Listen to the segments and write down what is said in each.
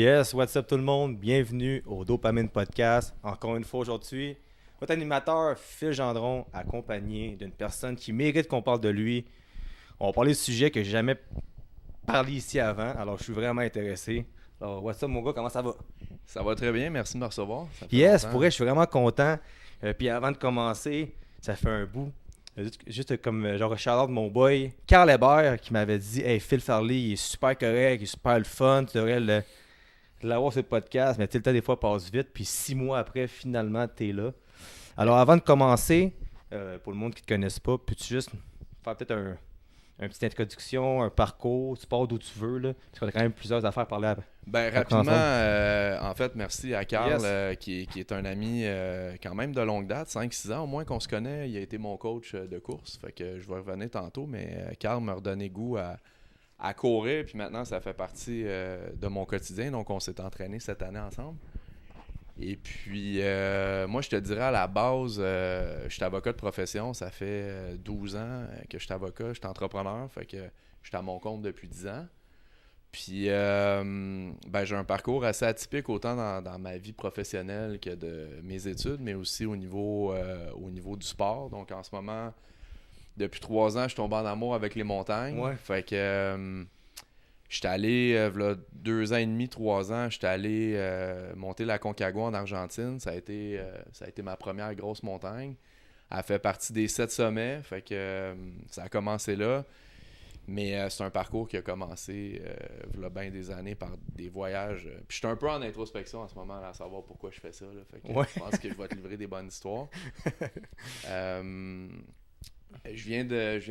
Yes, what's up tout le monde? Bienvenue au Dopamine Podcast. Encore une fois aujourd'hui, votre animateur Phil Gendron, accompagné d'une personne qui mérite qu'on parle de lui. On va parler de sujets que j'ai jamais parlé ici avant, alors je suis vraiment intéressé. Alors, what's up mon gars, comment ça va? Ça va très bien, merci de me recevoir. Ça fait Yes, longtemps. pour vrai, je suis vraiment content. Puis avant de commencer, ça fait un bout. Juste comme genre shout-out de mon boy Carl Hébert qui m'avait dit Hey Phil Farley, il est super correct, il est super le fun, tu devrais l'avoir sur le podcast, mais tu sais, le temps des fois passe vite, puis 6 mois après, finalement, t'es là. Alors avant de commencer, pour le monde qui ne te connaisse pas, peux-tu juste faire peut-être une petite introduction, un parcours, tu pars d'où tu veux, là, parce qu'on a quand même plusieurs affaires à parler à Rapidement, ensemble. en fait, merci à Carl, Yes. qui est un ami quand même de longue date, 5-6 ans au moins qu'on se connaît. Il a été mon coach de course, fait que je vais revenir tantôt, mais Carl m'a redonné goût à courir, puis maintenant ça fait partie de mon quotidien, donc on s'est entraîné cette année ensemble. Et puis, moi, je te dirais à la base, je suis avocat de profession, ça fait 12 ans que je suis avocat, je suis entrepreneur, fait que je suis à mon compte depuis 10 ans. Puis, j'ai un parcours assez atypique autant dans ma vie professionnelle que de mes études, mais aussi au niveau du sport. Donc, en ce moment, depuis 3 ans, je suis tombé en amour avec les montagnes. Ouais. Fait que j'étais allé, là, 2 ans et demi, 3 ans, j'étais allé monter la Concagua en Argentine. Ça a été ma première grosse montagne. Elle fait partie des 7 sommets. Fait que ça a commencé là. Mais c'est un parcours qui a commencé il y a bien des années par des voyages. Puis je suis un peu en introspection en ce moment là, à savoir pourquoi je fais ça. Là. Fait que Ouais. je pense que je vais te livrer des bonnes histoires. Je viens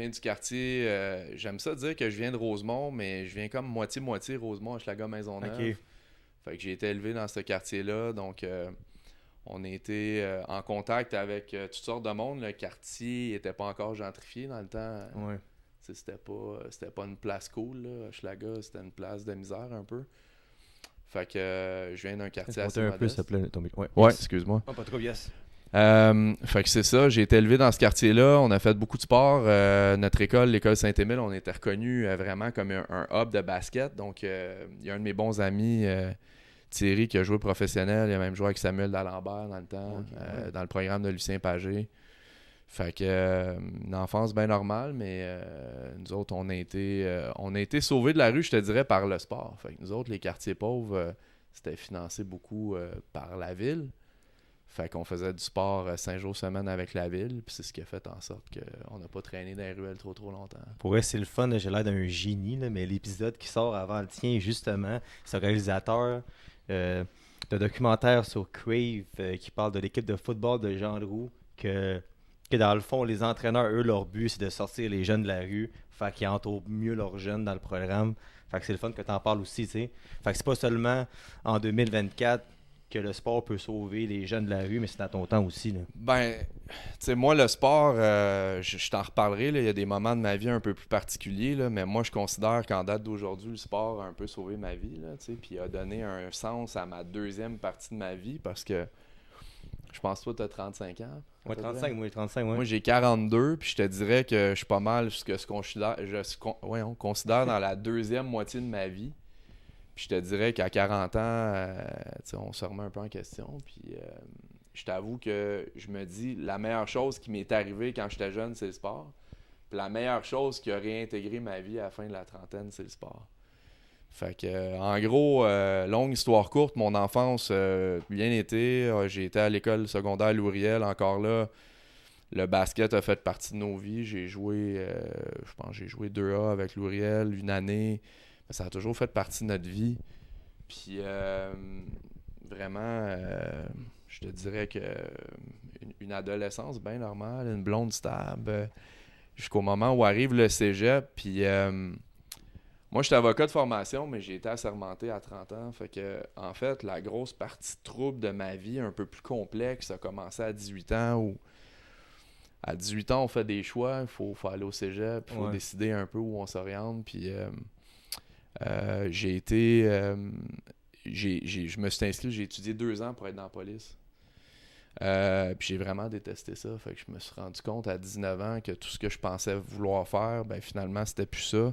du quartier. J'aime ça dire que je viens de Rosemont, mais je viens comme moitié-moitié Rosemont, Hochelaga, Maisonneuve. Ok. Fait que j'ai été élevé dans ce quartier-là. Donc, on a été en contact avec toutes sortes de monde. Le quartier n'était pas encore gentrifié dans le temps. Ouais. C'était pas une place cool, là. Hochelaga, c'était une place de misère un peu. Fait que je viens d'un quartier assez Monter un peu, modeste. s'il te plaît, ton micro. Ouais. Ouais, Yes. excuse-moi. Oh, pas trop, yes. Fait que c'est ça, j'ai été élevé dans ce quartier-là, on a fait beaucoup de sport. Notre école, l'école Saint-Émile, on était reconnu vraiment comme un hub de basket. Donc, il y a un de mes bons amis, Thierry, qui a joué professionnel, il a même joué avec Samuel D'Alembert dans le temps, dans le programme de Lucien Pagé. Fait que une enfance bien normale, mais nous autres, on a été sauvés de la rue, je te dirais, par le sport. Fait que nous autres, les quartiers pauvres, c'était financé beaucoup par la ville. Fait qu'on faisait du sport 5 jours semaine avec la ville, puis c'est ce qui a fait en sorte qu'on n'a pas traîné dans les ruelles trop longtemps. Pour vrai, c'est le fun, là, j'ai l'air d'un génie, là, mais l'épisode qui sort avant le tien, justement, c'est un réalisateur de documentaire sur Crave qui parle de l'équipe de football de Jean Roux, que dans le fond, les entraîneurs, eux, leur but, c'est de sortir les jeunes de la rue, fait qu'ils entourent mieux leurs jeunes dans le programme. Fait que c'est le fun que tu en parles aussi, tu sais. Fait que c'est pas seulement en 2024 que le sport peut sauver les jeunes de la rue, mais c'est à ton temps aussi, là. Tu sais, moi, le sport, je t'en reparlerai, là, il y a des moments de ma vie un peu plus particuliers, là, mais moi, je considère qu'en date d'aujourd'hui, le sport a un peu sauvé ma vie, là, tu sais, puis a donné un sens à ma deuxième partie de ma vie, parce que je pense que toi, tu as 35 ans. Ouais, 35, moi, 35, ouais. Moi, j'ai 42, puis je te dirais que je suis pas mal ce qu'on considère dans la deuxième moitié de ma vie. Puis je te dirais qu'à 40 ans, tu sais, on se remet un peu en question. Puis je t'avoue que je me dis, la meilleure chose qui m'est arrivée quand j'étais jeune, c'est le sport. Puis la meilleure chose qui a réintégré ma vie à la fin de la trentaine, c'est le sport. Fait que, en gros, longue histoire courte, mon enfance, bien été. J'ai été à l'école secondaire Louriel, encore là. Le basket a fait partie de nos vies. J'ai joué, je pense, j'ai joué 2A avec Louriel une année. Mais ça a toujours fait partie de notre vie. Puis, vraiment, je te dirais que une adolescence bien normale, une blonde stable, jusqu'au moment où arrive le cégep. Puis, moi, je suis avocat de formation, mais j'ai été assermenté à 30 ans. Fait que, en fait, la grosse partie trouble de ma vie, un peu plus complexe, a commencé à 18 ans où à 18 ans, on fait des choix, il faut aller au cégep, il faut décider un peu où on s'oriente. Puis je me suis inscrit, j'ai étudié 2 ans pour être dans la police. Puis j'ai vraiment détesté ça. Fait que je me suis rendu compte à 19 ans que tout ce que je pensais vouloir faire, ben finalement, c'était plus ça.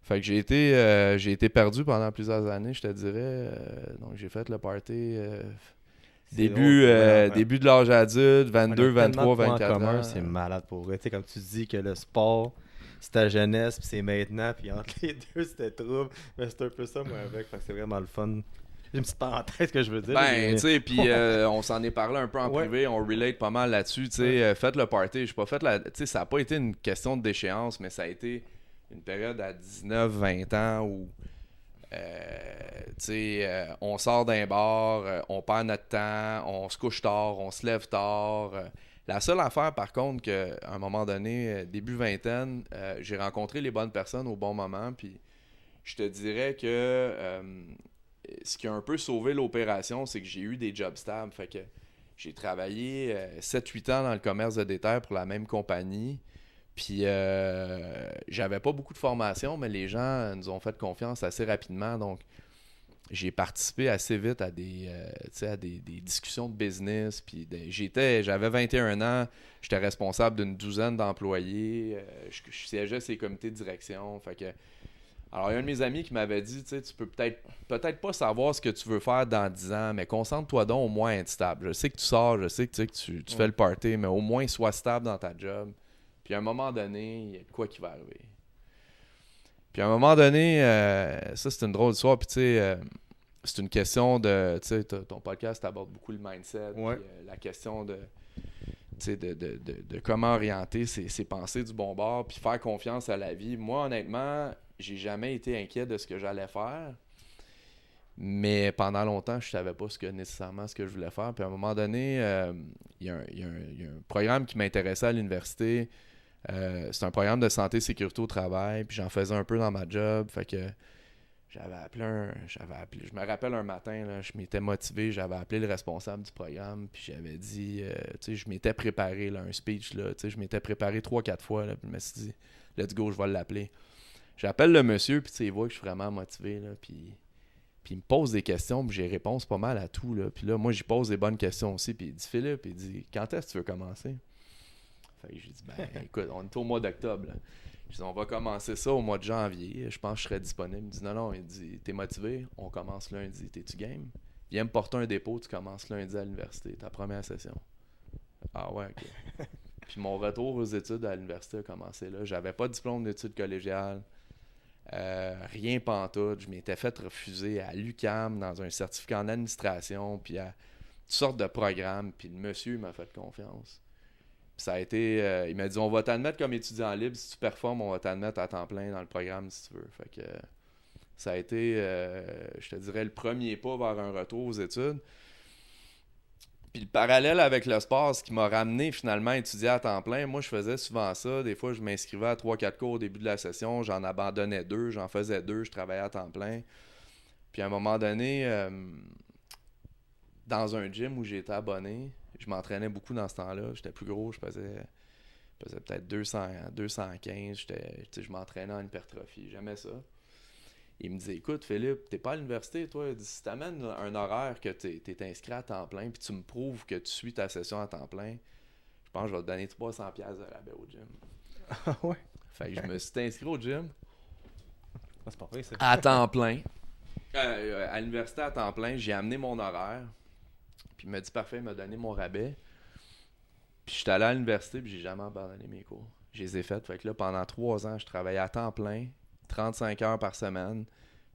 Fait que j'ai été perdu pendant plusieurs années, je te dirais. Donc j'ai fait le party début de l'âge adulte, 22, 23, 24 ans. C'est malade pour vrai. Tu sais, comme tu dis que le sport, c'est ta jeunesse, puis c'est maintenant, puis entre les deux, c'était trouble. Mais c'est un peu ça, moi, avec. Fait que c'est vraiment le fun. J'ai une petite parenthèse que je veux dire. Ben, tu sais, puis on s'en est parlé un peu en privé, on relate pas mal là-dessus, tu sais, faites le party, j'ai pas fait tu sais, ça a pas été une question de déchéance, mais ça a été une période à 19-20 ans où, tu sais, on sort d'un bar, on perd notre temps, on se couche tard, on se lève tard. La seule affaire, par contre, qu'à un moment donné, début vingtaine, j'ai rencontré les bonnes personnes au bon moment, puis je te dirais que ce qui a un peu sauvé l'opération, c'est que j'ai eu des jobs stables. Fait que j'ai travaillé 7-8 ans dans le commerce de détail pour la même compagnie. Puis j'avais pas beaucoup de formation, mais les gens nous ont fait confiance assez rapidement. Donc j'ai participé assez vite à des discussions de business. Puis j'avais 21 ans, j'étais responsable d'une douzaine d'employés. Je siégeais ces comités de direction. Fait que alors, il y a un de mes amis qui m'avait dit, tu sais, tu peux peut-être pas savoir ce que tu veux faire dans 10 ans, mais concentre-toi donc au moins à être stable. Je sais que tu sors, je sais que tu fais le party, mais au moins sois stable dans ta job. Puis à un moment donné, il y a de quoi qui va arriver. Puis à un moment donné, ça c'est une drôle d'histoire, puis tu sais, c'est une question de, tu sais, ton podcast aborde beaucoup le mindset, puis, la question de comment orienter ses pensées du bon bord, puis faire confiance à la vie. Moi, honnêtement, j'ai jamais été inquiet de ce que j'allais faire, mais pendant longtemps, je savais pas nécessairement ce que je voulais faire. Puis à un moment donné, il y a un programme qui m'intéressait à l'université. C'est un programme de santé et sécurité au travail, puis j'en faisais un peu dans ma job. Fait que je me rappelle un matin, là, je m'étais motivé, j'avais appelé le responsable du programme, puis j'avais dit, tu sais, je m'étais préparé là, un speech, là, tu sais, je m'étais préparé 3-4 fois, là, puis je me suis dit, let's go, je vais l'appeler. J'appelle le monsieur, puis tu sais, il voit que je suis vraiment motivé, là, puis il me pose des questions, puis j'ai réponse pas mal à tout, là. Puis là, moi, j'y pose des bonnes questions aussi, puis il dit, Philippe, il dit, quand est-ce que tu veux commencer? Fait que j'ai dit, ben, écoute, on est au mois d'octobre, là. Je dis, on va commencer ça au mois de janvier, je pense que je serai disponible. Il me dit, non, il dit, t'es motivé? On commence lundi, t'es-tu game? Viens me porter un dépôt, tu commences lundi à l'université, ta première session. Ah ouais, ok. Puis mon retour aux études à l'université a commencé là. J'avais pas de diplôme d'études collégiales. Rien pantoute. Je m'étais fait refuser à l'UQAM dans un certificat en administration, puis à toutes sortes de programmes. Puis le monsieur m'a fait confiance. Puis ça a été... il m'a dit, on va t'admettre comme étudiant libre. Si tu performes, on va t'admettre à temps plein dans le programme si tu veux. Fait que ça a été, je te dirais, le premier pas vers un retour aux études. Puis le parallèle avec le sport, ce qui m'a ramené finalement à étudier à temps plein, moi je faisais souvent ça. Des fois, je m'inscrivais à 3-4 cours au début de la session, j'en abandonnais 2, j'en faisais 2, je travaillais à temps plein. Puis à un moment donné, dans un gym où j'étais abonné, je m'entraînais beaucoup dans ce temps-là. J'étais plus gros, je pesais peut-être 215, je m'entraînais en hypertrophie, j'aimais ça. Il me dit, écoute, Philippe, t'es pas à l'université, toi. Il dit, si t'amènes un horaire que t'es inscrit à temps plein, puis tu me prouves que tu suis ta session à temps plein, je pense que je vais te donner 300$ de rabais au gym. Ah ouais? Fait que je me suis inscrit au gym. C'est pas vrai, ça. À temps plein. À l'université à temps plein, j'ai amené mon horaire. Puis il m'a dit, parfait, il m'a donné mon rabais. Puis j'étais allé à l'université, puis j'ai jamais abandonné mes cours. Je les ai faites. Fait que là, pendant 3 ans, je travaillais à temps plein. 35 heures par semaine.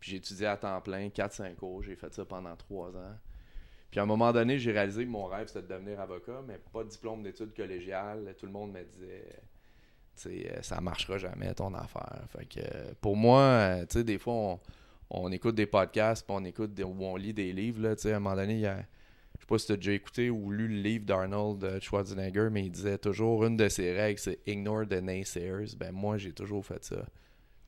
Puis j'ai étudié à temps plein, 4-5 cours. J'ai fait ça pendant 3 ans. Puis à un moment donné, j'ai réalisé que mon rêve, c'était de devenir avocat, mais pas de diplôme d'études collégiales. Tout le monde me disait, tu sais, ça marchera jamais ton affaire. Fait que pour moi, tu sais, des fois, on écoute des podcasts, puis on écoute ou on lit des livres. Là, tu sais, à un moment donné, je sais pas si tu as déjà écouté ou lu le livre d'Arnold Schwarzenegger, mais il disait toujours une de ses règles, c'est ignore the naysayers. Ben moi, j'ai toujours fait ça.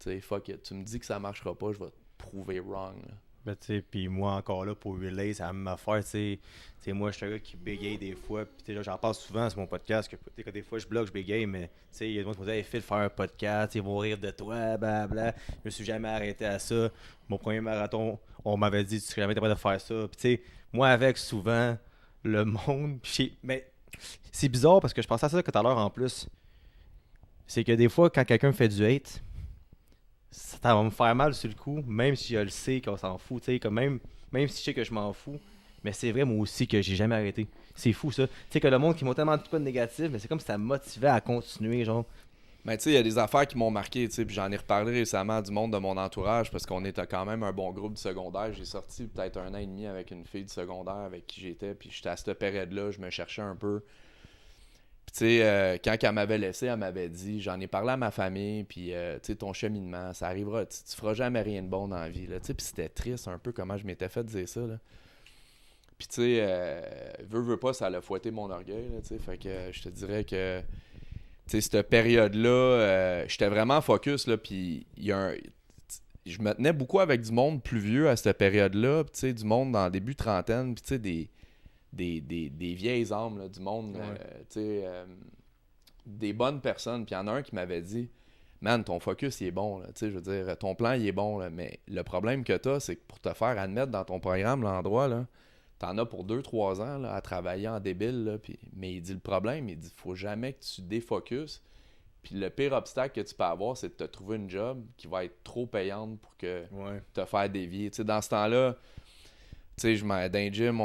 Tu sais, fuck it. Tu me dis que ça marchera pas, je vais te prouver wrong. Là. Ben, tu sais, puis moi, encore là, pour relay, ça m'a fait, tu sais, moi, je suis un gars qui bégaye des fois, puis tu sais, j'en parle souvent sur mon podcast, que des fois, je bloque, je bégaye, mais tu sais, il y a des gens qui me disent, hey, Phil, faire un podcast, ils vont rire de toi, blablabla. Je me suis jamais arrêté à ça. Mon premier marathon, on m'avait dit, tu serais jamais capable de faire ça. Puis tu sais, moi, avec souvent, le monde, mais c'est bizarre parce que je pensais à ça tout à l'heure en plus. C'est que des fois, quand quelqu'un fait du hate, ça va me faire mal sur le coup, même si je le sais qu'on s'en fout, tu sais, comme même si je sais que je m'en fous, mais c'est vrai moi aussi que j'ai jamais arrêté. C'est fou ça. Tu sais que le monde qui m'a tellement dit quoi de négatif, mais c'est comme si ça me motivait à continuer, genre. Mais tu sais, il y a des affaires qui m'ont marqué, tu sais, puis j'en ai reparlé récemment du monde de mon entourage parce qu'on était quand même un bon groupe du secondaire. J'ai sorti peut-être 1 an et demi avec une fille du secondaire avec qui j'étais, puis j'étais à cette période-là, je me cherchais un peu. Puis tu sais, quand elle m'avait laissé, elle m'avait dit, j'en ai parlé à ma famille, puis tu sais, ton cheminement, ça arrivera, tu feras jamais rien de bon dans la vie, là. Tu sais, puis c'était triste un peu comment je m'étais fait dire ça, là. Puis tu sais, veux pas, ça l'a fouetté mon orgueil, là, tu sais, fait que je te dirais que tu sais, cette période-là, j'étais vraiment focus, là, puis je me tenais beaucoup avec du monde plus vieux à cette période-là, tu sais, du monde dans le début trentaine, puis tu sais, des vieilles âmes, là, du monde, tu sais, des bonnes personnes. Puis il y en a un qui m'avait dit, man, ton focus, il est bon, là, tu sais, je veux dire, ton plan, il est bon, là, mais le problème que t'as, c'est que pour te faire admettre dans ton programme, l'endroit, là, t'en as pour 2-3 ans là, à travailler en débile. Là, mais il dit le problème, il dit faut jamais que tu défocuses. Puis le pire obstacle que tu peux avoir, c'est de te trouver une job qui va être trop payante pour que te faire dévier. Tu sais, dans ce temps-là, tu sais, dans un gym,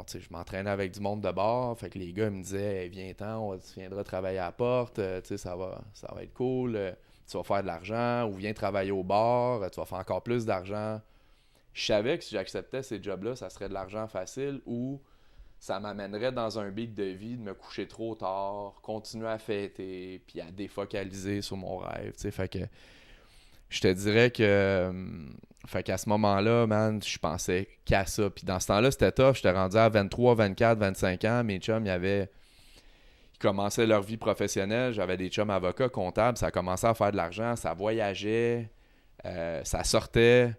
tu sais, je m'entraînais avec du monde de bord. Fait que les gars ils me disaient hey, viens-t'en, tu viendras travailler à la porte, tu sais, ça va être cool, tu vas faire de l'argent, ou viens travailler au bar, tu vas faire encore plus d'argent. Je savais que si j'acceptais ces jobs-là, ça serait de l'argent facile ou ça m'amènerait dans un beat de vie de me coucher trop tard, continuer à fêter, puis à défocaliser sur mon rêve. T'sais. Fait que je te dirais que. Fait qu'à ce moment-là, man, je pensais qu'à ça. Puis dans ce temps-là, c'était tough. J'étais rendu à 23, 24, 25 ans. Mes chums, ils commençaient leur vie professionnelle. J'avais des chums avocats, comptables. Ça commençait à faire de l'argent. Ça voyageait. Ça sortait.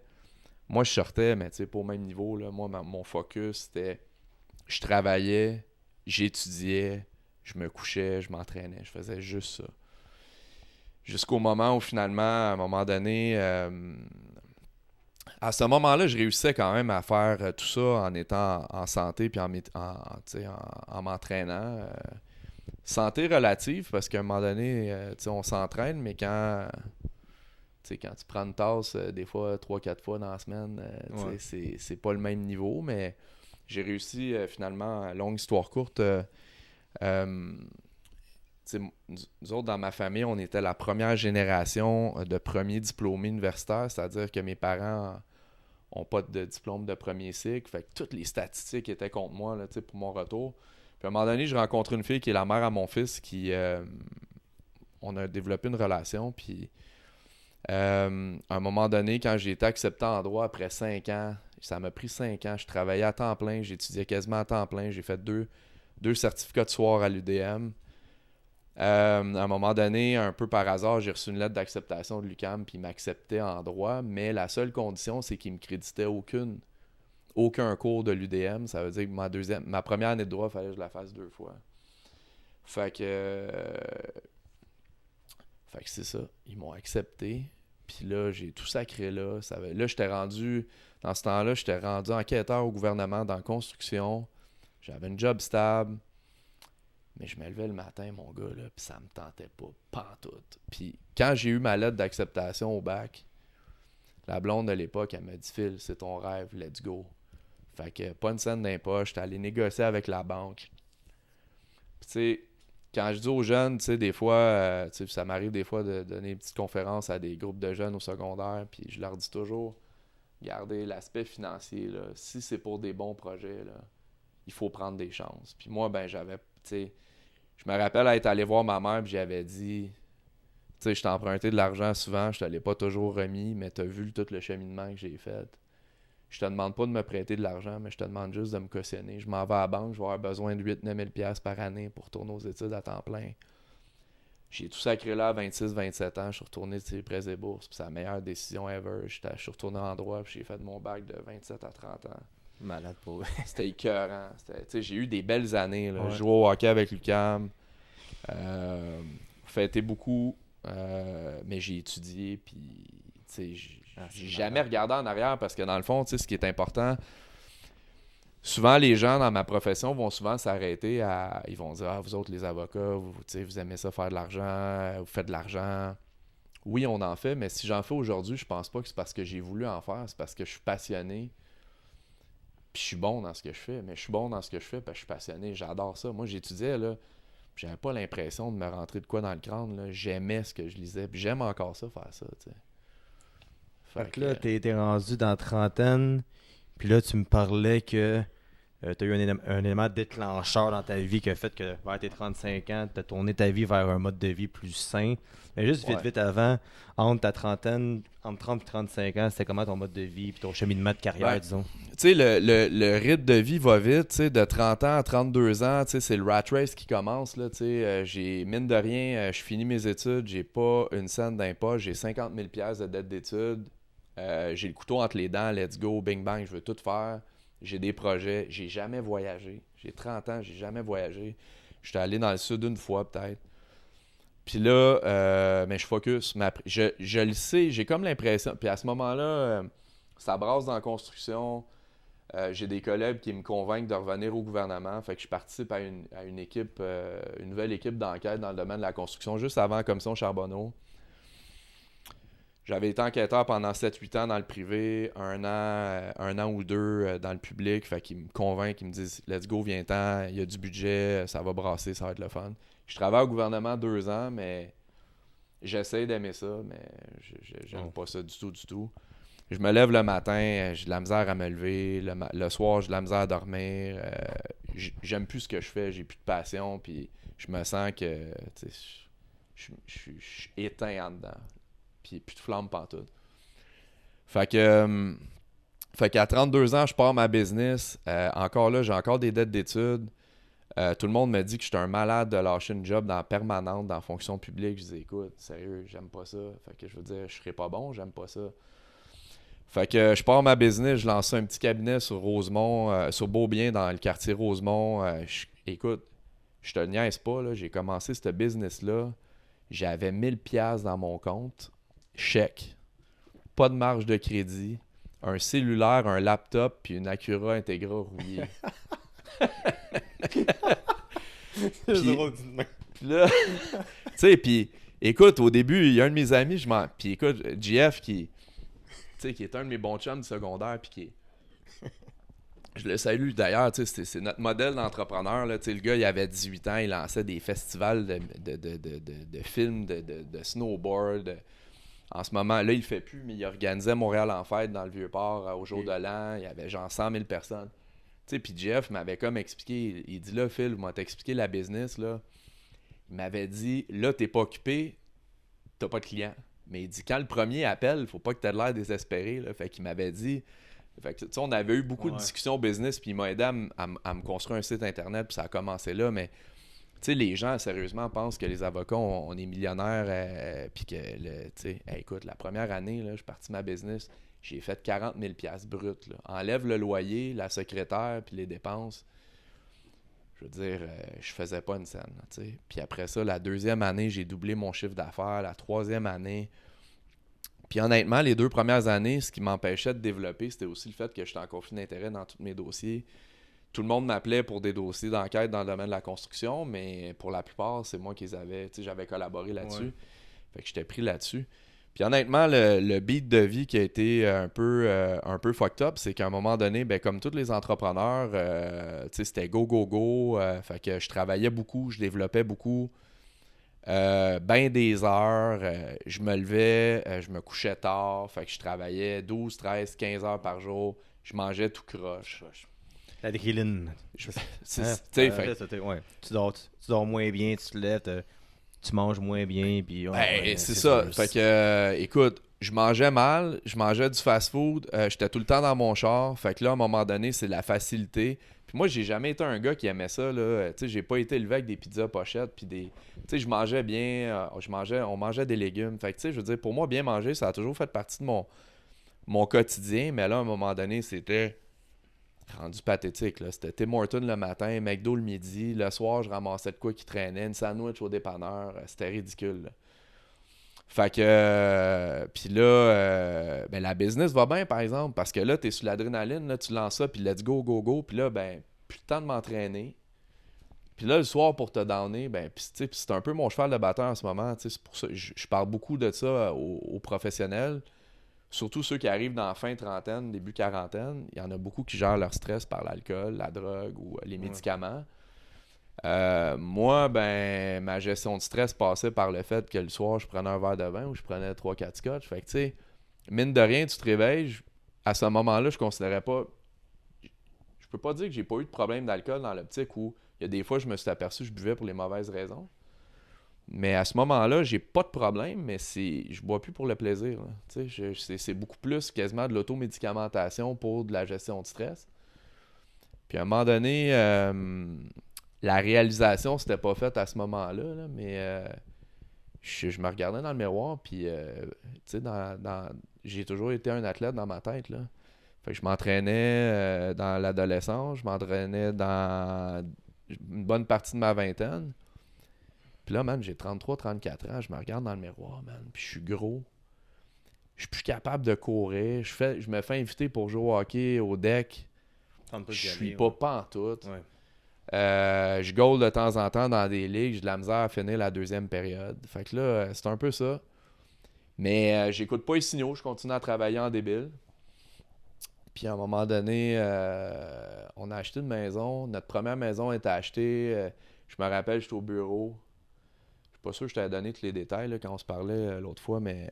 Moi, je sortais, mais tu sais, pas au même niveau. Là. Moi, mon focus, c'était je travaillais, j'étudiais, je me couchais, je m'entraînais. Je faisais juste ça. Jusqu'au moment où, finalement, à un moment donné, à ce moment-là, je réussissais quand même à faire tout ça en étant en santé puis en m'entraînant. Santé relative, parce qu'à un moment donné, on s'entraîne, mais quand tu prends une tasse, des fois 3-4 fois dans la semaine, c'est pas le même niveau, mais j'ai réussi finalement, longue histoire courte. Nous autres, dans ma famille, on était la première génération de premiers diplômés universitaires, c'est-à-dire que mes parents n'ont pas de diplôme de premier cycle. Fait que toutes les statistiques étaient contre moi là, pour mon retour. Puis à un moment donné, j'ai rencontré une fille qui est la mère à mon fils, qui on a développé une relation, puis à un moment donné, quand j'ai été accepté en droit après 5 ans, ça m'a pris 5 ans, je travaillais à temps plein, j'étudiais quasiment à temps plein, j'ai fait deux certificats de soir à l'UDM. À un moment donné, un peu par hasard, j'ai reçu une lettre d'acceptation de l'UQAM, puis ils m'acceptaient en droit, mais la seule condition, c'est qu'ils me créditaient aucun cours de l'UDM. Ça veut dire que ma première année de droit, il fallait que je la fasse 2 fois. Fait que c'est ça. Ils m'ont accepté. Puis là, j'ai tout sacré là. Là, dans ce temps-là, j'étais rendu enquêteur au gouvernement dans la construction. J'avais une job stable. Mais je me levais le matin, mon gars, là, puis ça me tentait pas, pantoute. Puis quand j'ai eu ma lettre d'acceptation au bac, la blonde de l'époque, elle m'a dit « Phil, c'est ton rêve, let's go ». Fait que pas une scène d'impoche, j'étais allé négocier avec la banque. Puis tu sais, quand je dis aux jeunes, tu sais, des fois, ça m'arrive des fois de donner une petite conférence à des groupes de jeunes au secondaire, puis je leur dis toujours, regardez, l'aspect financier, là, si c'est pour des bons projets, là, il faut prendre des chances. Puis moi, ben j'avais, tu sais, je me rappelle être allé voir ma mère, puis j'avais dit, tu sais, je t'ai emprunté de l'argent souvent, je te l'ai pas toujours remis, mais t'as vu tout le cheminement que j'ai fait. Je te demande pas de me prêter de l'argent, mais je te demande juste de me cautionner. Je m'en vais à la banque, je vais avoir besoin de 8-9 000 $ par année pour retourner aux études à temps plein. J'ai tout sacré là à 26-27 ans, je suis retourné de prêts et bourses, puis c'est la meilleure décision ever. Je suis retourné en droit, puis j'ai fait mon bac de 27 à 30 ans. Malade pour C'était écœurant. J'ai eu des belles années. Là. Ouais. Je jouais au hockey avec l'UQAM. Fêté beaucoup. Mais j'ai étudié. Puis, j'ai jamais regardé en arrière parce que dans le fond, ce qui est important, souvent les gens dans ma profession vont souvent s'arrêter à. Ils vont dire vous autres, les avocats, vous aimez ça faire de l'argent, vous faites de l'argent. oui, on en fait, mais si j'en fais aujourd'hui, je pense pas que c'est parce que j'ai voulu en faire, c'est parce que je suis passionné, puis je suis bon dans ce que je fais. Mais je suis bon dans ce que je fais parce que je suis passionné, j'adore ça. Moi, j'étudiais, là, puis j'avais pas l'impression de me rentrer de quoi dans le crâne, là. J'aimais ce que je lisais, puis j'aime encore ça, faire ça, tu sais. Fait que là, t'es rendu dans la trentaine, puis là, tu me parlais que tu as eu un élément déclencheur dans ta vie qui a fait que vers tes 35 ans, tu as tourné ta vie vers un mode de vie plus sain. Mais juste Ouais. vite avant, entre ta trentaine, entre 30 et 35 ans, c'était comment ton mode de vie puis ton cheminement de carrière, Ben, disons? Tu sais, le rythme de vie va vite, tu sais, de 30 ans à 32 ans, tu sais, c'est le rat race qui commence, là, tu sais, j'ai, mine de rien, je finis mes études, j'ai pas une scène d'imposte, j'ai 50 000 piastres de dette d'études, j'ai le couteau entre les dents, let's go, bing bang, je veux tout faire, j'ai des projets, j'ai jamais voyagé, j'ai 30 ans, j'ai jamais voyagé, j'étais allé dans le sud une fois peut-être, puis là, mais je focus, je le sais, j'ai comme l'impression, puis à ce moment-là, ça brasse dans la construction. J'ai des collègues qui me convainquent de revenir au gouvernement. Fait que je participe à une équipe, une nouvelle équipe d'enquête dans le domaine de la construction, juste avant la commission Charbonneau. J'avais été enquêteur pendant 7-8 ans dans le privé, un an ou deux dans le public. Fait qu'ils me convainquent, ils me disent let's go, viens-t'en, il y a du budget, ça va brasser, ça va être le fun. Je travaille au gouvernement 2 ans, mais j'essaie d'aimer ça, mais j'aime pas ça du tout, du tout. Je me lève le matin, j'ai de la misère à me lever. Le soir, j'ai de la misère à dormir. J'aime plus ce que je fais, j'ai plus de passion. Puis je me sens que je suis éteint en dedans. Puis plus de flamme pantoute. Fait que, fait qu'à 32 ans, je pars ma business. Encore là, j'ai encore des dettes d'études. Tout le monde me dit que je suis un malade de lâcher une job permanente dans la fonction publique. Je dis écoute, sérieux, j'aime pas ça. Fait que je veux dire, je serais pas bon, j'aime pas ça. Fait que je pars ma business, je lance un petit cabinet sur Rosemont, sur Beaubien, dans le quartier Rosemont. Écoute, je te niaise pas, là, j'ai commencé ce business-là. J'avais 1000 piastres dans mon compte, chèque, pas de marge de crédit, un cellulaire, un laptop, puis une Acura Integra rouillée. Puis là, tu sais, puis écoute, au début, il y a un de mes amis, puis écoute, JF qui est un de mes bons chums du secondaire, puis qui est... Je le salue d'ailleurs, c'est notre modèle d'entrepreneur. Là, le gars, il avait 18 ans, il lançait des festivals de films, de snowboard. En ce moment, là, il le fait plus, mais il organisait Montréal en fête dans le Vieux-Port au jour de l'an. Il y avait genre 100 000 personnes. Puis Jeff m'avait comme expliqué, il dit là, Phil, moi t'expliqué la business, là. Il m'avait dit, là, t'es pas occupé, t'as pas de clients. Mais il dit, quand le premier appelle, faut pas que t'aies l'air désespéré. Là. Fait qu'il m'avait dit... Fait que, on avait eu beaucoup de discussions business, puis il m'a aidé à me construire un site internet, puis ça a commencé là. Mais les gens, sérieusement, pensent que les avocats, on est millionnaires, puis que, écoute, la première année, là, je suis parti ma business, j'ai fait 40 000 $ brut. Là. Enlève le loyer, la secrétaire, puis les dépenses. Je veux dire, je faisais pas une scène. T'sais. Puis après ça, la deuxième année, j'ai doublé mon chiffre d'affaires. La troisième année. Puis honnêtement, les 2 premières années, ce qui m'empêchait de développer, c'était aussi le fait que j'étais en conflit d'intérêt dans tous mes dossiers. Tout le monde m'appelait pour des dossiers d'enquête dans le domaine de la construction, mais pour la plupart, c'est moi qui les avais. J'avais collaboré là-dessus. Ouais. Fait que j'étais pris là-dessus. Puis honnêtement, le beat de vie qui a été un peu fucked up, c'est qu'à un moment donné, ben, comme tous les entrepreneurs, c'était go, go, go. Fait que je travaillais beaucoup, je développais beaucoup. Ben des heures. Je me levais, je me couchais tard. Fait que je travaillais 12, 13, 15 heures par jour. Je mangeais tout croche. La décline. Ouais. Tu dors moins bien, tu te lèves, tu manges moins bien, puis c'est ça. Fait que, écoute, je mangeais mal, je mangeais du fast-food, j'étais tout le temps dans mon char. Fait que là, à un moment donné, c'est la facilité. Puis moi, j'ai jamais été un gars qui aimait ça, là. Tu sais, j'ai pas été élevé avec des pizzas pochettes, puis des... Tu sais, je mangeais bien, on mangeait des légumes. Fait que, tu sais, je veux dire, pour moi, bien manger, ça a toujours fait partie de mon quotidien. Mais là, à un moment donné, c'était rendu pathétique, là. C'était Tim Hortons le matin, McDo le midi. Le soir, je ramassais de quoi qui traînait, une sandwich au dépanneur. C'était ridicule, là. Fait que, puis là, ben la business va bien, par exemple, parce que là, t'es sur l'adrénaline, là, tu lances ça, puis let's go, go, go. Puis là, ben, plus le temps de m'entraîner. Puis là, le soir, pour te downer, ben, puis c'est un peu mon cheval de bataille en ce moment. C'est pour ça je parle beaucoup de ça aux professionnels. Surtout ceux qui arrivent dans la fin trentaine, début quarantaine. Il y en a beaucoup qui gèrent leur stress par l'alcool, la drogue ou les médicaments. Moi, ben, ma gestion de stress passait par le fait que le soir, je prenais un verre de vin ou je prenais 3-4 scotch. Fait que, tu sais, mine de rien, tu te réveilles. À ce moment-là, je considérais pas... Je peux pas dire que j'ai pas eu de problème d'alcool dans l'optique où il y a des fois, je me suis aperçu que je buvais pour les mauvaises raisons. Mais à ce moment-là, j'ai pas de problème, mais je bois plus pour le plaisir. C'est beaucoup plus quasiment de l'automédicamentation pour de la gestion de stress. Puis à un moment donné, la réalisation, c'était pas faite à ce moment-là, là, mais je me regardais dans le miroir, puis j'ai toujours été un athlète dans ma tête, là. Fait que je m'entraînais dans l'adolescence, je m'entraînais dans une bonne partie de ma vingtaine. Puis là, man, j'ai 33-34 ans, je me regarde dans le miroir, man, puis je suis gros. Je suis plus capable de courir. Je me fais inviter pour jouer au hockey, au deck. Je suis pas pantoute. Ouais. Je goal de temps en temps dans des ligues. J'ai de la misère à finir la deuxième période. Fait que là, c'est un peu ça. Mais j'écoute pas les signaux. Je continue à travailler en débile. Puis à un moment donné, on a acheté une maison. Notre première maison était achetée. Je me rappelle, j'étais au bureau. Je suis pas sûr que je t'avais donné tous les détails là, quand on se parlait l'autre fois, mais...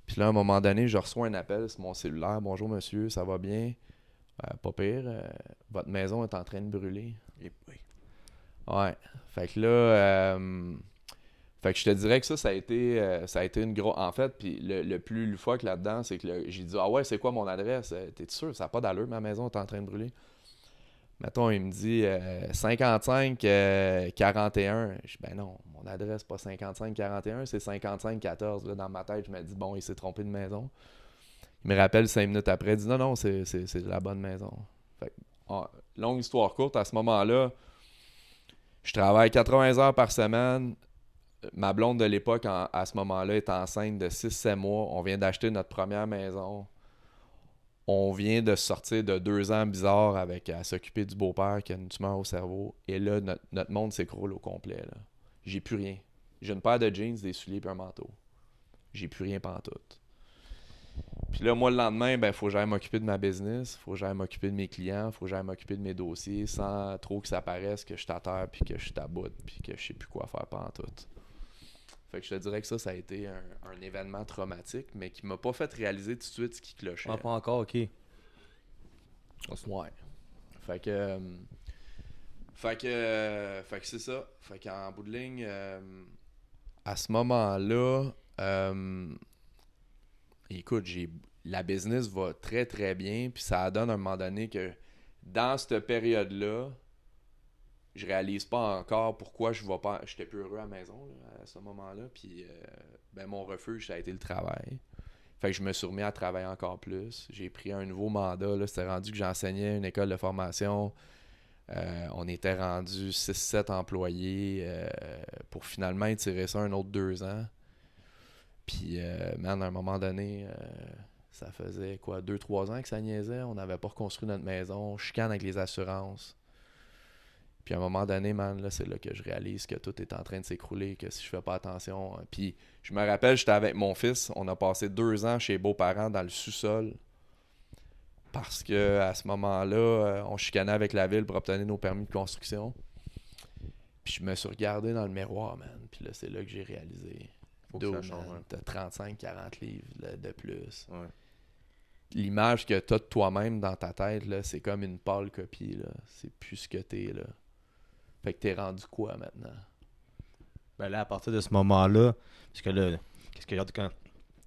Puis là, à un moment donné, je reçois un appel sur mon cellulaire. « Bonjour, monsieur, ça va bien? Pas pire. Votre maison est en train de brûler. » Ouais. Fait que là... Fait que je te dirais que ça a été une grosse... En fait, puis le plus loufoque là-dedans, c'est que j'ai dit « Ah ouais, c'est quoi mon adresse? T'es sûr? Ça n'a pas d'allure, ma maison est en train de brûler. » Mettons, il me dit 55-41. Je dis, ben non, mon adresse, pas 55-41, c'est 55-14. Là, dans ma tête, je me dis, bon, il s'est trompé de maison. Il me rappelle 5 minutes après, il dit, non, non, c'est la bonne maison. Fait que, longue histoire courte, à ce moment-là, je travaille 80 heures par semaine. Ma blonde de l'époque, à ce moment-là, est enceinte de 6-7 mois. On vient d'acheter notre première maison. On vient de sortir de 2 ans bizarres à s'occuper du beau-père qui a une tumeur au cerveau. Et là, notre monde s'écroule au complet. Là. J'ai plus rien. J'ai une paire de jeans, des souliers et un manteau. J'ai plus rien pantoute. Puis là, moi, le lendemain, ben, faut que j'aille m'occuper de ma business. Faut que j'aille m'occuper de mes clients. Faut que j'aille m'occuper de mes dossiers sans trop que ça paraisse que je suis à terre puis que je suis à bout puis que je sais plus quoi faire pantoute. Fait que je te dirais que ça a été un événement traumatique, mais qui m'a pas fait réaliser tout de suite ce qui clochait. Ah, pas encore, ok. Ouais. Fait que c'est ça. Fait qu'en bout de ligne, à ce moment-là, écoute, la business va très très bien, puis ça donne à un moment donné que dans cette période-là, je réalise pas encore pourquoi je vais pas. J'étais plus heureux à la maison là, à ce moment-là. Puis ben mon refuge, ça a été le travail. Fait que je me suis remis à travailler encore plus. J'ai pris un nouveau mandat. Là. C'était rendu que j'enseignais à une école de formation. On était rendu 6-7 employés pour finalement étirer ça un autre 2 ans. Puis, man, à un moment donné, ça faisait quoi, 2-3 ans que ça niaisait. On n'avait pas reconstruit notre maison. Je chicane avec les assurances. Puis à un moment donné, man, là, c'est là que je réalise que tout est en train de s'écrouler, que si je fais pas attention... Puis je me rappelle, j'étais avec mon fils, on a passé 2 ans chez les beaux-parents dans le sous-sol. Parce que à ce moment-là, on chicanait avec la ville pour obtenir nos permis de construction. Puis je me suis regardé dans le miroir, man. Puis là, c'est là que j'ai réalisé. Faut que ça change. T'as 35-40 livres de plus. Ouais. L'image que t'as de toi-même dans ta tête, là, c'est comme une pâle copie, là. C'est plus ce que t'es, là. Fait que t'es rendu quoi maintenant? Ben là, à partir de ce moment-là, parce que là, qu'est-ce que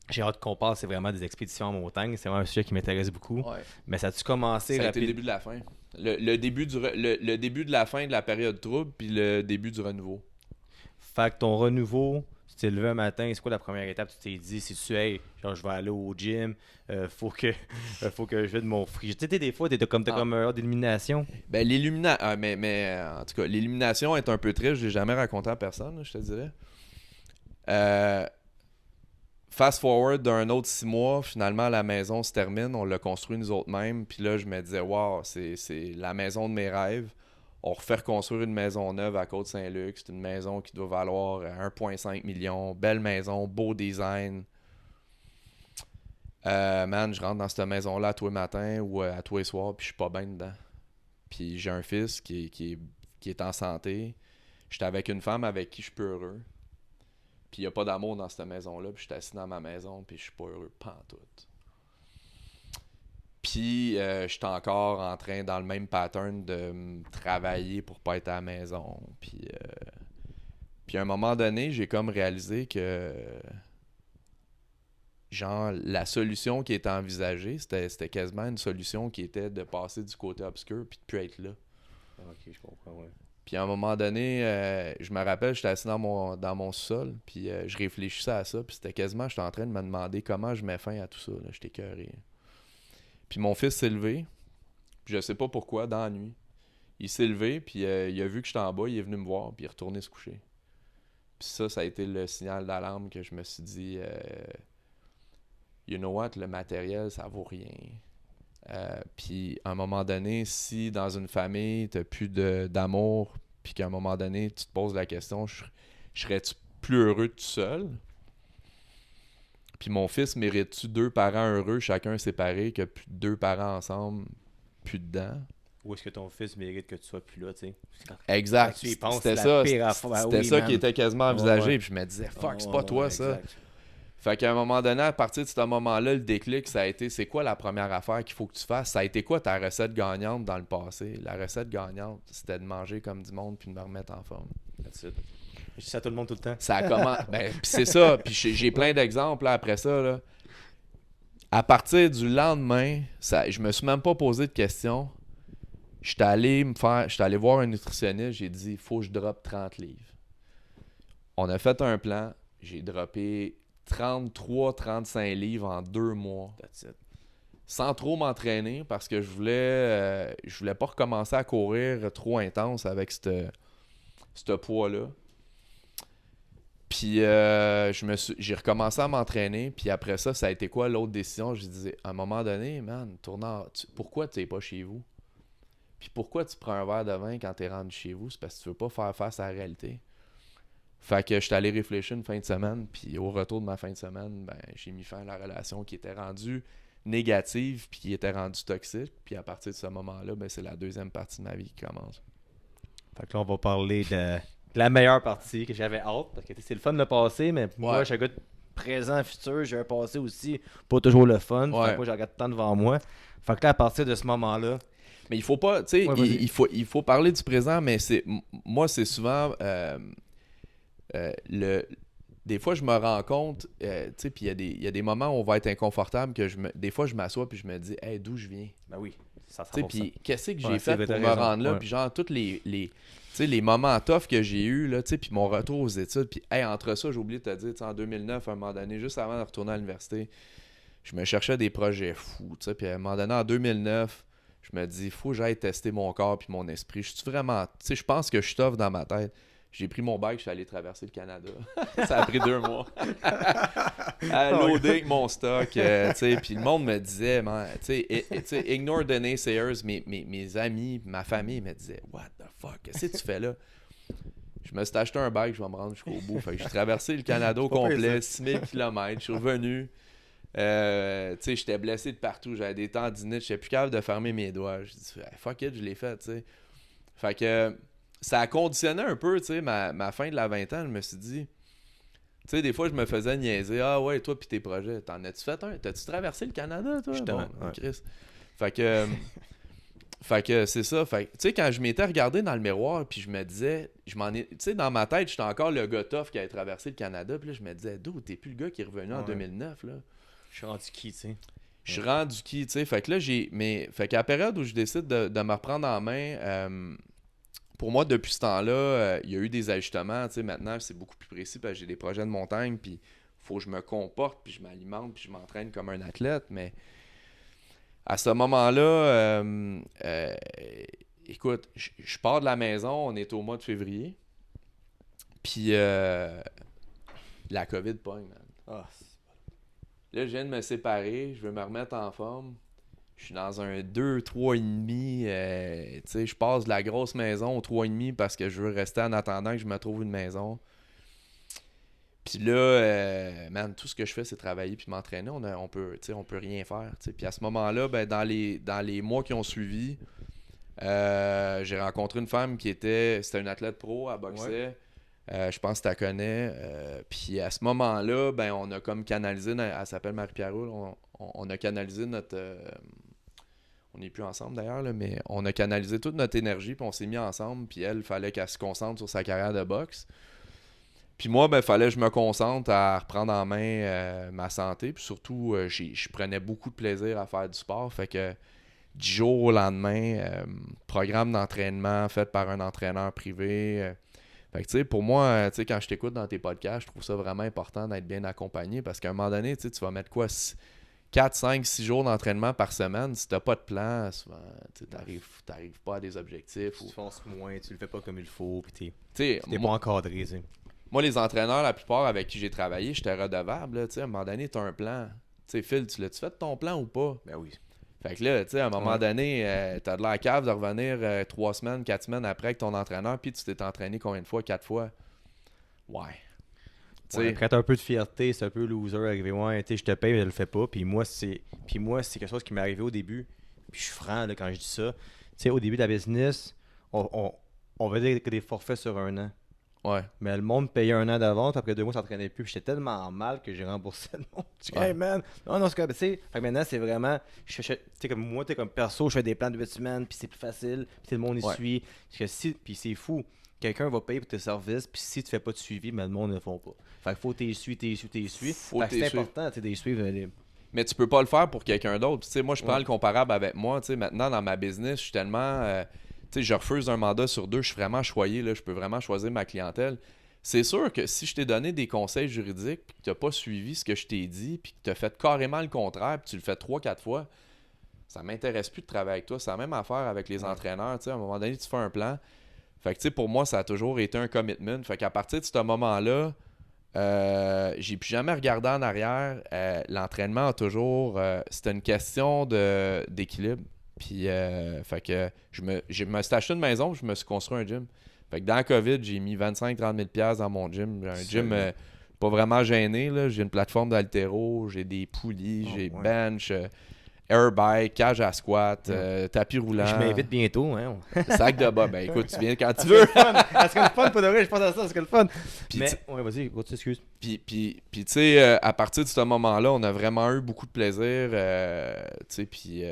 j'ai hâte qu'on parle, c'est vraiment des expéditions en montagne. C'est vraiment un sujet qui m'intéresse beaucoup. Ouais. Mais ça a-tu commencé Ça a été le début de la fin. Le début de la fin de la période trouble, puis le début du renouveau. Fait que ton renouveau, tu t'es levé un matin, c'est quoi la première étape? Tu t'es dit, si hey, genre je vais aller au gym, faut que je vide mon free. Tu sais, des fois, t'as comme un heure d'élimination. Ben, mais en tout cas, l'élimination est un peu triste. Je l'ai jamais raconté à personne, là, je te dirais. Fast forward d'un autre 6 mois, finalement, la maison se termine. On l'a construit nous autres mêmes. Puis là, je me disais, wow, c'est la maison de mes rêves. On refait reconstruire une maison neuve à Côte-Saint-Luc. C'est une maison qui doit valoir 1,5 million. Belle maison, beau design. Man, je rentre dans cette maison-là tous les matins ou à tous les soirs, puis je suis pas bien dedans. Puis j'ai un fils qui est en santé. J'étais avec une femme avec qui je suis peu heureux. Puis il n'y a pas d'amour dans cette maison-là. Puis je suis assis dans ma maison, puis je suis pas heureux pantoute. Puis je suis encore en train, dans le même pattern, de travailler pour pas être à la maison. Puis à un moment donné, j'ai comme réalisé que genre la solution qui était envisagée, c'était quasiment une solution qui était de passer du côté obscur puis de plus être là. Ok, je comprends, ouais. Puis à un moment donné, je me rappelle, j'étais assis dans mon sous-sol, puis je réfléchissais à ça, puis c'était quasiment, j'étais en train de me demander comment je mets fin à tout ça, là, j'étais écœuré. Puis mon fils s'est levé, puis je sais pas pourquoi, dans la nuit. Il s'est levé, puis il a vu que j'étais en bas, il est venu me voir, puis il est retourné se coucher. Puis ça a été le signal d'alarme que je me suis dit, you know what, le matériel, ça vaut rien. Puis à un moment donné, si dans une famille, t'as plus d'amour, puis qu'à un moment donné, tu te poses la question, serais-tu plus heureux tout seul? Puis mon fils, mérite-tu 2 parents heureux, chacun séparé, que plus 2 parents ensemble, plus dedans? Ou est-ce que ton fils mérite que tu sois plus là, tu sais? Exact. Quand tu y penses, C'était c'est ça. la pire affaire. C'était Oui, ça man. qui était quasiment envisagé. Ouais. Puis je me disais, fuck, c'est Ouais, pas ouais, toi ouais, ça. exact. Fait qu'à un moment donné, à partir de ce moment-là, le déclic, ça a été, c'est quoi la première affaire qu'il faut que tu fasses? Ça a été quoi ta recette gagnante dans le passé? La recette gagnante, c'était de manger comme du monde puis de me remettre en forme. That's it. Je dis ça à tout le monde tout le temps. Ça a commencé. Ben, puis c'est ça. Puis j'ai plein d'exemples là, après ça. Là. À partir du lendemain, je me suis même pas posé de questions. J'étais allé voir un nutritionniste, j'ai dit, il faut que je droppe 30 livres. On a fait un plan, j'ai droppé 33-35 livres en 2 mois. That's it. Sans trop m'entraîner parce que je voulais pas recommencer à courir trop intense avec ce poids-là. Puis j'ai recommencé à m'entraîner. Puis après ça, ça a été quoi l'autre décision? Je disais, à un moment donné, man, pourquoi tu n'es pas chez vous? Puis pourquoi tu prends un verre de vin quand tu es rendu chez vous? C'est parce que tu veux pas faire face à la réalité. Fait que je suis allé réfléchir une fin de semaine. Puis au retour de ma fin de semaine, ben j'ai mis fin à la relation qui était rendue négative puis qui était rendue toxique. Puis à partir de ce moment-là, ben c'est la deuxième partie de ma vie qui commence. Fait que là, on va parler de la meilleure partie que j'avais hâte. Parce que c'est le fun de le passé, mais moi, je suis un gars de présent, futur. J'ai un passé aussi, pas toujours le fun. Ouais. Fait que moi, j'ai regardé tout le temps devant moi. Fait que là, à partir de ce moment-là. Mais il faut pas, tu sais, Ouais, il faut parler du présent, mais moi, c'est souvent des fois, je me rends compte, tu sais, puis il y a des moments où on va être inconfortable, des fois, je m'assois puis je me dis, hey, d'où je viens? Ben oui, ça Tu sais, puis qu'est-ce que j'ai Ouais, fait c'est pour vrai, me t'as raison. rendre là? Ouais. Puis genre, tous tu sais, les moments tough que j'ai eus, là, tu sais, puis mon retour aux études, puis hey, entre ça, j'ai oublié de te dire, tu sais, en 2009, à un moment donné, juste avant de retourner à l'université, je me cherchais des projets fous, tu sais, puis à un moment donné, en 2009, je me dis, faut que j'aille tester mon corps puis mon esprit. Je suis vraiment, tu sais, je pense que je suis tough dans ma tête. J'ai pris mon bike, je suis allé traverser le Canada. Ça a pris 2 mois. À loader avec mon stock, tu sais, puis le monde me disait, tu sais, ignore the naysayers, mes amis, ma famille me disaient, what the fuck, qu'est-ce que tu fais là? Je me suis acheté un bike, je vais me rendre jusqu'au bout. Fait que j'ai traversé le Canada au complet, 6000 km, je suis revenu. Tu sais, j'étais blessé de partout, j'avais des tendinites, j'étais plus capable de fermer mes doigts. J'ai dit, fuck it, je l'ai fait, tu sais. Fait que ça a conditionné un peu, tu sais, ma fin de la vingtaine. Je me suis dit, tu sais, des fois, je me faisais niaiser. Ah ouais, toi pis tes projets, t'en as-tu fait un? T'as-tu traversé le Canada, toi? Justement, Bon, ouais. Chris. Fait que c'est ça. Fait que, tu sais, quand je m'étais regardé dans le miroir, puis je me disais, tu sais, dans ma tête, j'étais encore le gars tough qui avait traversé le Canada. Puis là, je me disais, d'où t'es plus le gars qui est revenu en 2009, là? Je suis rendu qui, tu sais? Je suis rendu qui, tu sais. Fait que là, fait qu'à la période où je décide de me reprendre en main, pour moi, depuis ce temps-là, il y a eu des ajustements. Tu sais, maintenant, c'est beaucoup plus précis parce que j'ai des projets de montagne, puis il faut que je me comporte, puis je m'alimente, puis je m'entraîne comme un athlète. Mais à ce moment-là, écoute, je pars de la maison, on est au mois de février, puis la COVID pogne, man. Ah, Là, je viens de me séparer, je veux me remettre en forme. je suis dans un 2, 3,5. Tu sais, je passe de la grosse maison au 3,5 parce que je veux rester en attendant que je me trouve une maison. Puis là, man, tout ce que je fais, c'est travailler puis m'entraîner. On peut rien faire. T'sais. Puis à ce moment-là, ben, dans les mois qui ont suivi, j'ai rencontré une femme c'était une athlète pro, elle boxait. Je pense que tu la connais. Puis à ce moment-là, ben, on a comme canalisé, elle s'appelle Marie-Pierre Roule, on a canalisé notre... on n'est plus ensemble d'ailleurs, là, mais on a canalisé toute notre énergie, puis on s'est mis ensemble, puis elle, il fallait qu'elle se concentre sur sa carrière de boxe. Puis moi, ben, fallait que je me concentre à reprendre en main ma santé, puis surtout, je prenais beaucoup de plaisir à faire du sport, fait que du jour au lendemain, programme d'entraînement fait par un entraîneur privé. Fait que, tu sais, pour moi, tu sais, quand je t'écoute dans tes podcasts, je trouve ça vraiment important d'être bien accompagné parce qu'à un moment donné, tu vas mettre quoi, 4, 5, 6 jours d'entraînement par semaine. Si t'as pas de plan, souvent, tu t'arrives pas à des objectifs. Tu fonces moins, tu le fais pas comme il faut, puis t'es pas encadré, tu sais. Moi, les entraîneurs, la plupart avec qui j'ai travaillé, j'étais redevable. Là, à un moment donné, t'as un plan. Tu sais, Phil, tu l'as-tu fait ton plan ou pas? Ben oui. Fait que là, tu sais, à un moment donné, t'as de la cave de revenir 3 semaines, 4 semaines après avec ton entraîneur, puis tu t'es entraîné combien de fois? 4 fois? Ouais. Quand t'as un peu de fierté, c'est un peu loser, arrivé, ouais, tu sais, je te paye, mais je le fais pas. Puis moi, c'est quelque chose qui m'est arrivé au début. Puis je suis franc là, quand je dis ça. Tu sais, au début de la business, on veut dire que des forfaits sur un an. Ouais. Mais le monde payait un an d'avance, après 2 mois, ça s'entraînait plus. Puis j'étais tellement mal que j'ai remboursé le monde. Je dis, hey man, non, c'est comme, tu sais. Fait que maintenant, c'est vraiment, tu sais, comme moi, comme perso, je fais des plans de 8 semaines, puis c'est plus facile, puis tout le monde y suit. Puis c'est fou. Quelqu'un va payer pour tes services, puis si tu fais pas de suivi, mais le monde ne le font pas. Fait qu'il faut t'es suis. Fait que c'est important, tu sais, d'y suivre. Mais tu peux pas le faire pour quelqu'un d'autre. Tu sais, moi, je prends le comparable avec moi. Tu sais, maintenant, dans ma business, je suis tellement... tu sais, je refuse un mandat sur 2. Je suis vraiment choyé. Là, je peux vraiment choisir ma clientèle. C'est sûr que si je t'ai donné des conseils juridiques puis que tu n'as pas suivi ce que je t'ai dit puis que tu as fait carrément le contraire puis tu le fais 3-4 fois, ça m'intéresse plus de travailler avec toi. C'est la même affaire avec les entraîneurs. Tu sais, à un moment donné, tu fais un plan. Fait que, tu sais, pour moi, ça a toujours été un commitment. Fait qu'à partir de ce moment-là, j'ai plus jamais regardé en arrière. L'entraînement a toujours... c'était une question d'équilibre. Puis, fait que je me suis acheté une maison, je me suis construit un gym. Fait que dans la COVID, j'ai mis 25-30 000 $ dans mon gym. J'ai un gym pas vraiment gêné. Là. J'ai une plateforme d'haltéro, j'ai des poulies, j'ai bench, airbike, cage à squat, tapis roulant. Je m'invite bientôt. Hein. Sac de bas. Ben écoute, tu viens quand tu veux. Ça serait le fun, pour de vrai, je pense à ça, ça serait le fun. Puis, mais, ouais, vas-y, tu excuse. Puis tu sais, à partir de ce moment-là, on a vraiment eu beaucoup de plaisir. Tu sais, puis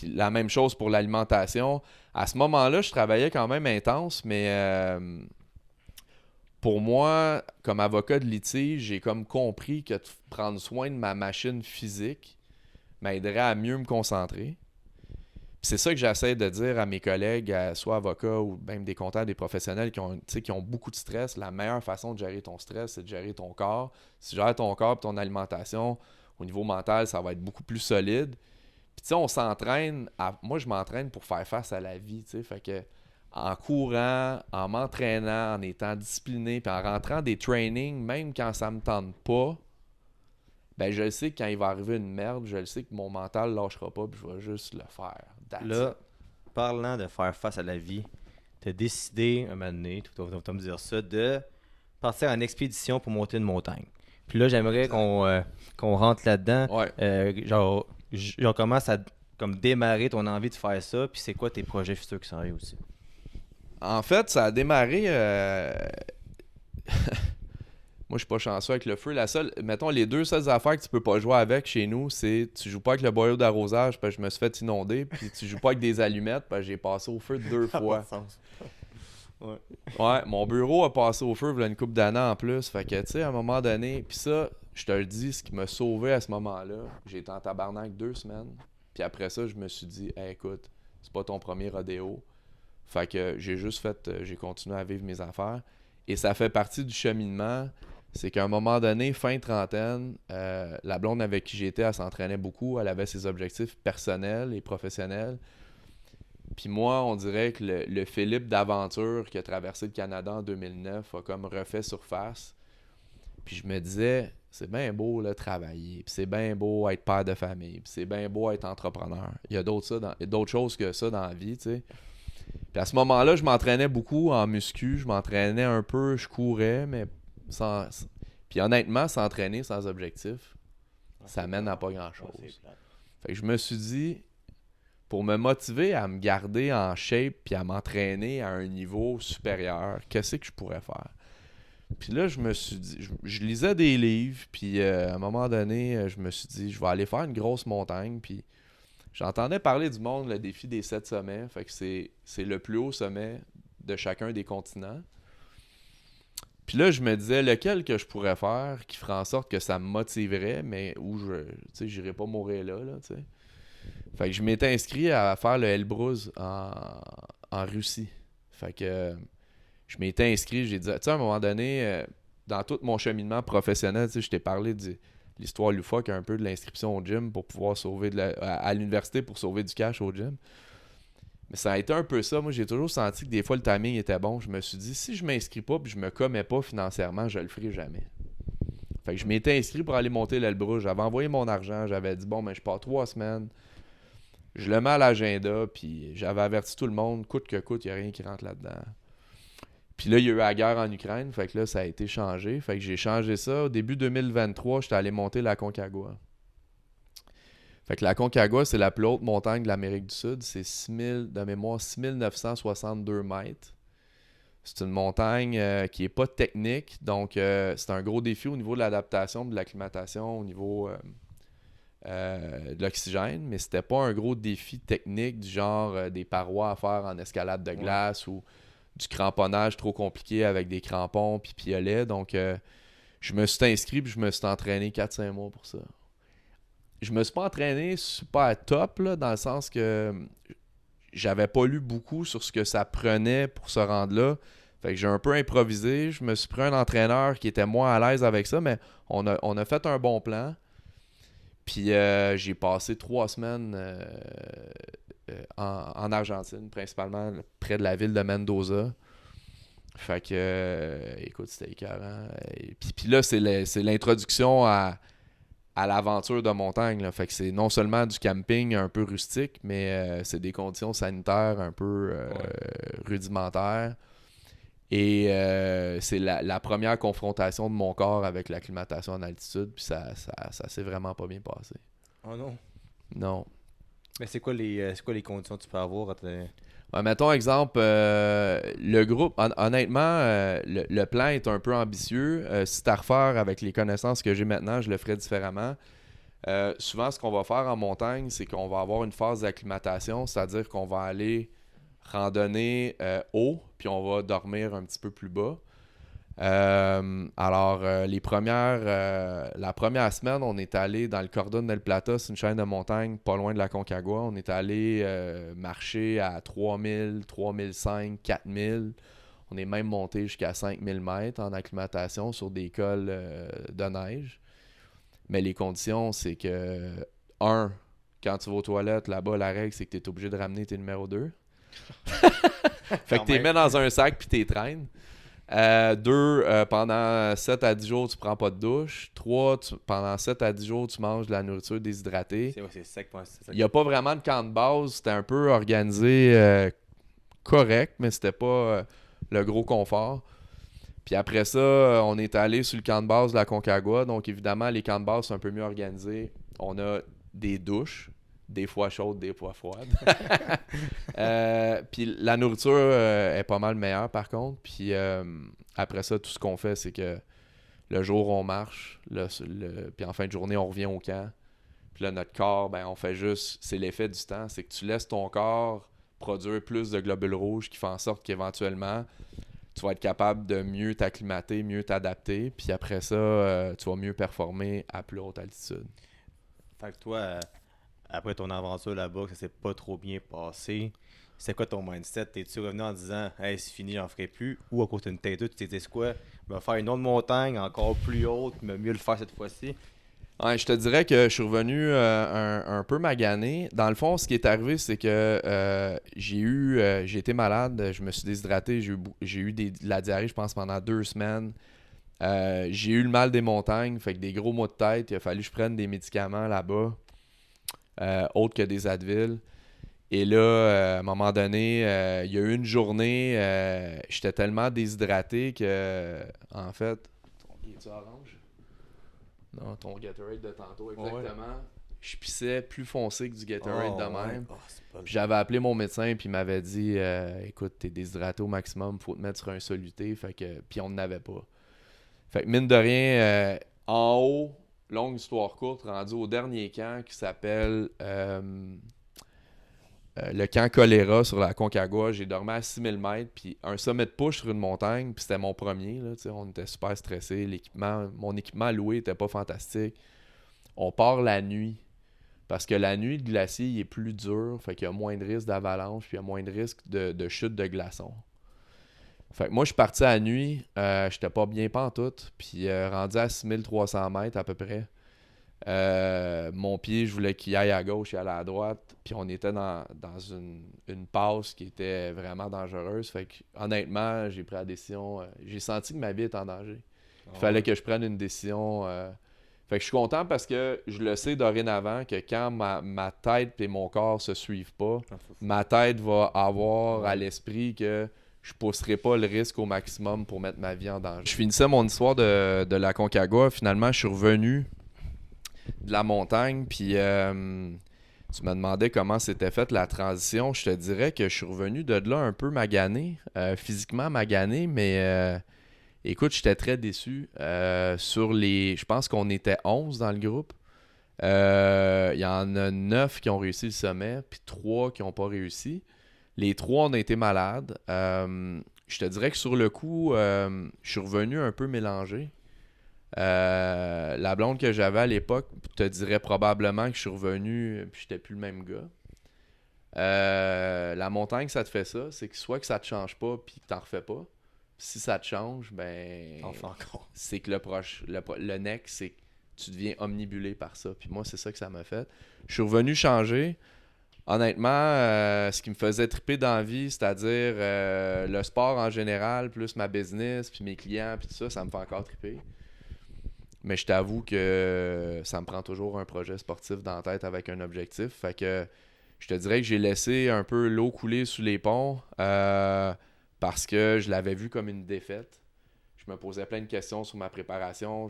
la même chose pour l'alimentation. À ce moment-là, je travaillais quand même intense, mais pour moi, comme avocat de litige, j'ai comme compris que prendre soin de ma machine physique m'aiderait à mieux me concentrer. Puis c'est ça que j'essaie de dire à mes collègues, soit avocats ou même des comptables, des professionnels qui ont beaucoup de stress. La meilleure façon de gérer ton stress, c'est de gérer ton corps. Si tu gères ton corps et ton alimentation, au niveau mental, ça va être beaucoup plus solide. Puis tu sais, on s'entraîne, moi je m'entraîne pour faire face à la vie, tu sais, fait que en courant, en m'entraînant, en étant discipliné, puis en rentrant des trainings, même quand ça me tente pas, ben je le sais que quand il va arriver une merde, je le sais que mon mental lâchera pas, puis je vais juste le faire. Là, parlant de faire face à la vie, tu as décidé, un moment donné, tu vas me dire ça, de partir en expédition pour monter une montagne. Puis là, j'aimerais qu'on rentre là-dedans. Ouais. Genre, commence à comme démarrer ton envie de faire ça, puis c'est quoi tes projets futurs qui s'en arrivent aussi? En fait, ça a démarré... Moi, je suis pas chanceux avec le feu. Mettons, les 2 seules affaires que tu peux pas jouer avec chez nous, c'est tu joues pas avec le boyau d'arrosage parce que je me suis fait inonder, puis tu joues pas avec des allumettes parce que j'ai passé au feu 2 fois. Ouais, mon bureau a passé au feu il y a une couple d'années en plus. Fait que, tu sais, à un moment donné, puis ça, je te le dis, ce qui m'a sauvé à ce moment-là, j'ai été en tabarnak 2 semaines. Puis après ça, je me suis dit, hey, écoute, c'est pas ton premier rodéo. Fait que j'ai continué à vivre mes affaires. Et ça fait partie du cheminement. C'est qu'à un moment donné, fin trentaine, la blonde avec qui j'étais, elle s'entraînait beaucoup. Elle avait ses objectifs personnels et professionnels. Puis moi, on dirait que le Philippe d'aventure qui a traversé le Canada en 2009 a comme refait surface. Puis je me disais, c'est bien beau là, travailler, puis c'est bien beau être père de famille, puis c'est bien beau être entrepreneur. Il y a d'autres choses que ça dans la vie, tu sais. Puis à ce moment-là, je m'entraînais beaucoup en muscu, je m'entraînais un peu, je courais, mais sans... Puis honnêtement, s'entraîner sans objectif, ça mène à pas grand-chose. Fait que je me suis dit, pour me motiver à me garder en shape puis à m'entraîner à un niveau supérieur, qu'est-ce que je pourrais faire? Puis là, je me suis dit, je lisais des livres, puis à un moment donné, je me suis dit, je vais aller faire une grosse montagne, puis j'entendais parler du monde, le défi des 7 sommets, fait que c'est le plus haut sommet de chacun des continents. Puis là, je me disais, lequel que je pourrais faire qui ferait en sorte que ça me motiverait, mais où j'irais pas mourir là, tu sais. Fait que je m'étais inscrit à faire le Elbrus en Russie. Fait que je m'étais inscrit, j'ai dit, tu sais, à un moment donné, dans tout mon cheminement professionnel, tu sais, je t'ai parlé de l'histoire loufoque un peu de l'inscription au gym pour pouvoir sauver à l'université pour sauver du cash au gym. Mais ça a été un peu ça. Moi, j'ai toujours senti que des fois, le timing était bon. Je me suis dit, si je m'inscris pas puis je me commets pas financièrement, je le ferai jamais. Fait que je m'étais inscrit pour aller monter l'Elbrus. J'avais envoyé mon argent. J'avais dit, bon, ben, je pars 3 semaines. Je le mets à l'agenda. Puis j'avais averti tout le monde, coûte que coûte, il n'y a rien qui rentre là-dedans. Puis là, il y a eu la guerre en Ukraine. Fait que là, ça a été changé. Fait que j'ai changé ça. Au début 2023, j'étais allé monter la Concagua. Fait que la Concagua, c'est la plus haute montagne de l'Amérique du Sud. C'est 6962 mètres. C'est une montagne qui n'est pas technique. Donc, c'est un gros défi au niveau de l'adaptation, de l'acclimatation, au niveau de l'oxygène. Mais c'était pas un gros défi technique du genre des parois à faire en escalade de glace ou du cramponnage trop compliqué avec des crampons puis piolets. Donc, je me suis inscrit et je me suis entraîné 4-5 mois pour ça. Je me suis pas entraîné super top, là, dans le sens que j'avais pas lu beaucoup sur ce que ça prenait pour se rendre là. Fait que j'ai un peu improvisé. Je me suis pris un entraîneur qui était moins à l'aise avec ça, mais on a fait un bon plan. Puis j'ai passé 3 semaines en Argentine, principalement près de la ville de Mendoza. Fait que, écoute, c'était écœurant. Puis là, c'est l'introduction à l'aventure de montagne. Là. Fait que c'est non seulement du camping un peu rustique, mais c'est des conditions sanitaires un peu rudimentaires. Et c'est la première confrontation de mon corps avec l'acclimatation en altitude. Puis ça s'est vraiment pas bien passé. Oh non. Non. Mais c'est quoi les conditions que tu peux avoir? Mettons exemple, le groupe, honnêtement, le plan est un peu ambitieux. Si c'est à refaire avec les connaissances que j'ai maintenant, je le ferais différemment. Souvent, ce qu'on va faire en montagne, c'est qu'on va avoir une phase d'acclimatation, c'est-à-dire qu'on va aller randonner haut, puis on va dormir un petit peu plus bas. La première semaine, on est allé dans le Cordon del Plata, c'est une chaîne de montagne pas loin de la Concagua. On est allé marcher à 3000, 3005, 4000. On est même monté jusqu'à 5000 mètres en acclimatation sur des cols de neige. Mais les conditions, c'est que, quand tu vas aux toilettes, là-bas, la règle, c'est que tu es obligé de ramener tes numéros 2. Fait que tu les mets dans un sac puis tu les traînes. 2, pendant 7 à 10 jours, tu prends pas de douche. 3, pendant 7 à 10 jours, tu manges de la nourriture déshydratée. C'est sec. Il n'y a pas vraiment de camp de base. C'était un peu organisé correct, mais c'était pas le gros confort. Puis après ça, on est allé sur le camp de base de la Concagua. Donc évidemment, les camps de base sont un peu mieux organisés. On a des douches, des fois chaudes, des fois froides. Puis la nourriture est pas mal meilleure par contre. Puis après ça, tout ce qu'on fait, c'est que le jour on marche, puis en fin de journée, on revient au camp. Puis là, notre corps, ben on fait juste, c'est l'effet du temps, c'est que tu laisses ton corps produire plus de globules rouges qui fait en sorte qu'éventuellement, tu vas être capable de mieux t'acclimater, mieux t'adapter. Puis après ça, tu vas mieux performer à plus haute altitude. Fait que toi, après ton aventure là-bas, que ça s'est pas trop bien passé, c'est quoi ton mindset? T'es-tu revenu en disant « Hey, c'est fini, j'en ferai plus » ou à cause d'une tête, tu t'es dit quoi? Je vais faire une autre montagne encore plus haute, mais mieux le faire cette fois-ci? Ouais, je te dirais que je suis revenu un peu magané. Dans le fond, ce qui est arrivé, c'est que j'ai été malade, je me suis déshydraté, j'ai eu de la diarrhée, je pense, pendant 2 semaines. J'ai eu le mal des montagnes, fait que des gros maux de tête. Il a fallu que je prenne des médicaments là-bas, autres que des Advil. Et là, à un moment donné, il y a eu une journée, j'étais tellement déshydraté que, en fait... Es-tu orange? Non, ton Gatorade de tantôt, exactement. Ouais. Je pissais plus foncé que du Gatorade de même. Ouais. Puis j'avais appelé mon médecin puis il m'avait dit écoute, t'es déshydraté au maximum, faut te mettre sur un soluté. Puis on n'avait pas. Fait que mine de rien, en haut, longue histoire courte, rendu au dernier camp qui s'appelle le camp Choléra sur la Concagua. J'ai dormi à 6000 mètres, puis un sommet de push sur une montagne, puis c'était mon premier. Là, on était super stressés. Mon équipement loué était pas fantastique. On part la nuit. Parce que la nuit, le glacier il est plus dur, fait qu'il y a moins de risque d'avalanche, puis il y a moins de risque de chute de glaçons. Fait que moi, je suis parti à la nuit, j'étais pas bien pantoute, puis rendu à 6300 mètres à peu près. Mon pied, je voulais qu'il aille à gauche et aller à droite, puis on était dans une passe qui était vraiment dangereuse. Fait que honnêtement, j'ai pris la décision, j'ai senti que ma vie était en danger. Il fallait que je prenne une décision... Fait que je suis content parce que je le sais dorénavant que quand ma tête et mon corps se suivent pas, ma tête va avoir à l'esprit que je pousserai pas le risque au maximum pour mettre ma vie en danger. Je finissais mon histoire de la Concagua. Finalement, je suis revenu de la montagne, puis tu me demandais comment s'était faite la transition. Je te dirais que je suis revenu de là un peu magané, physiquement magané, mais... Écoute, j'étais très déçu. Je pense qu'on était 11 dans le groupe. Il y en a 9 qui ont réussi le sommet, puis 3 qui n'ont pas réussi. Les 3, on a été malades. Je te dirais que sur le coup, je suis revenu un peu mélangé. La blonde que j'avais à l'époque te dirait probablement que je suis revenu, puis j'étais plus le même gars. La montagne, ça te fait ça. C'est que soit que ça te change pas, puis que t'en refais pas. Si ça te change, ben c'est que le next, c'est que tu deviens omnibulé par ça. Puis moi, c'est ça que ça m'a fait. Je suis revenu changer. Honnêtement, ce qui me faisait triper dans la vie, c'est-à-dire le sport en général, plus ma business, puis mes clients, puis tout ça, ça me fait encore triper. Mais je t'avoue que ça me prend toujours un projet sportif dans la tête avec un objectif. Fait que je te dirais que j'ai laissé un peu l'eau couler sous les ponts. Parce que je l'avais vu comme une défaite. Je me posais plein de questions sur ma préparation.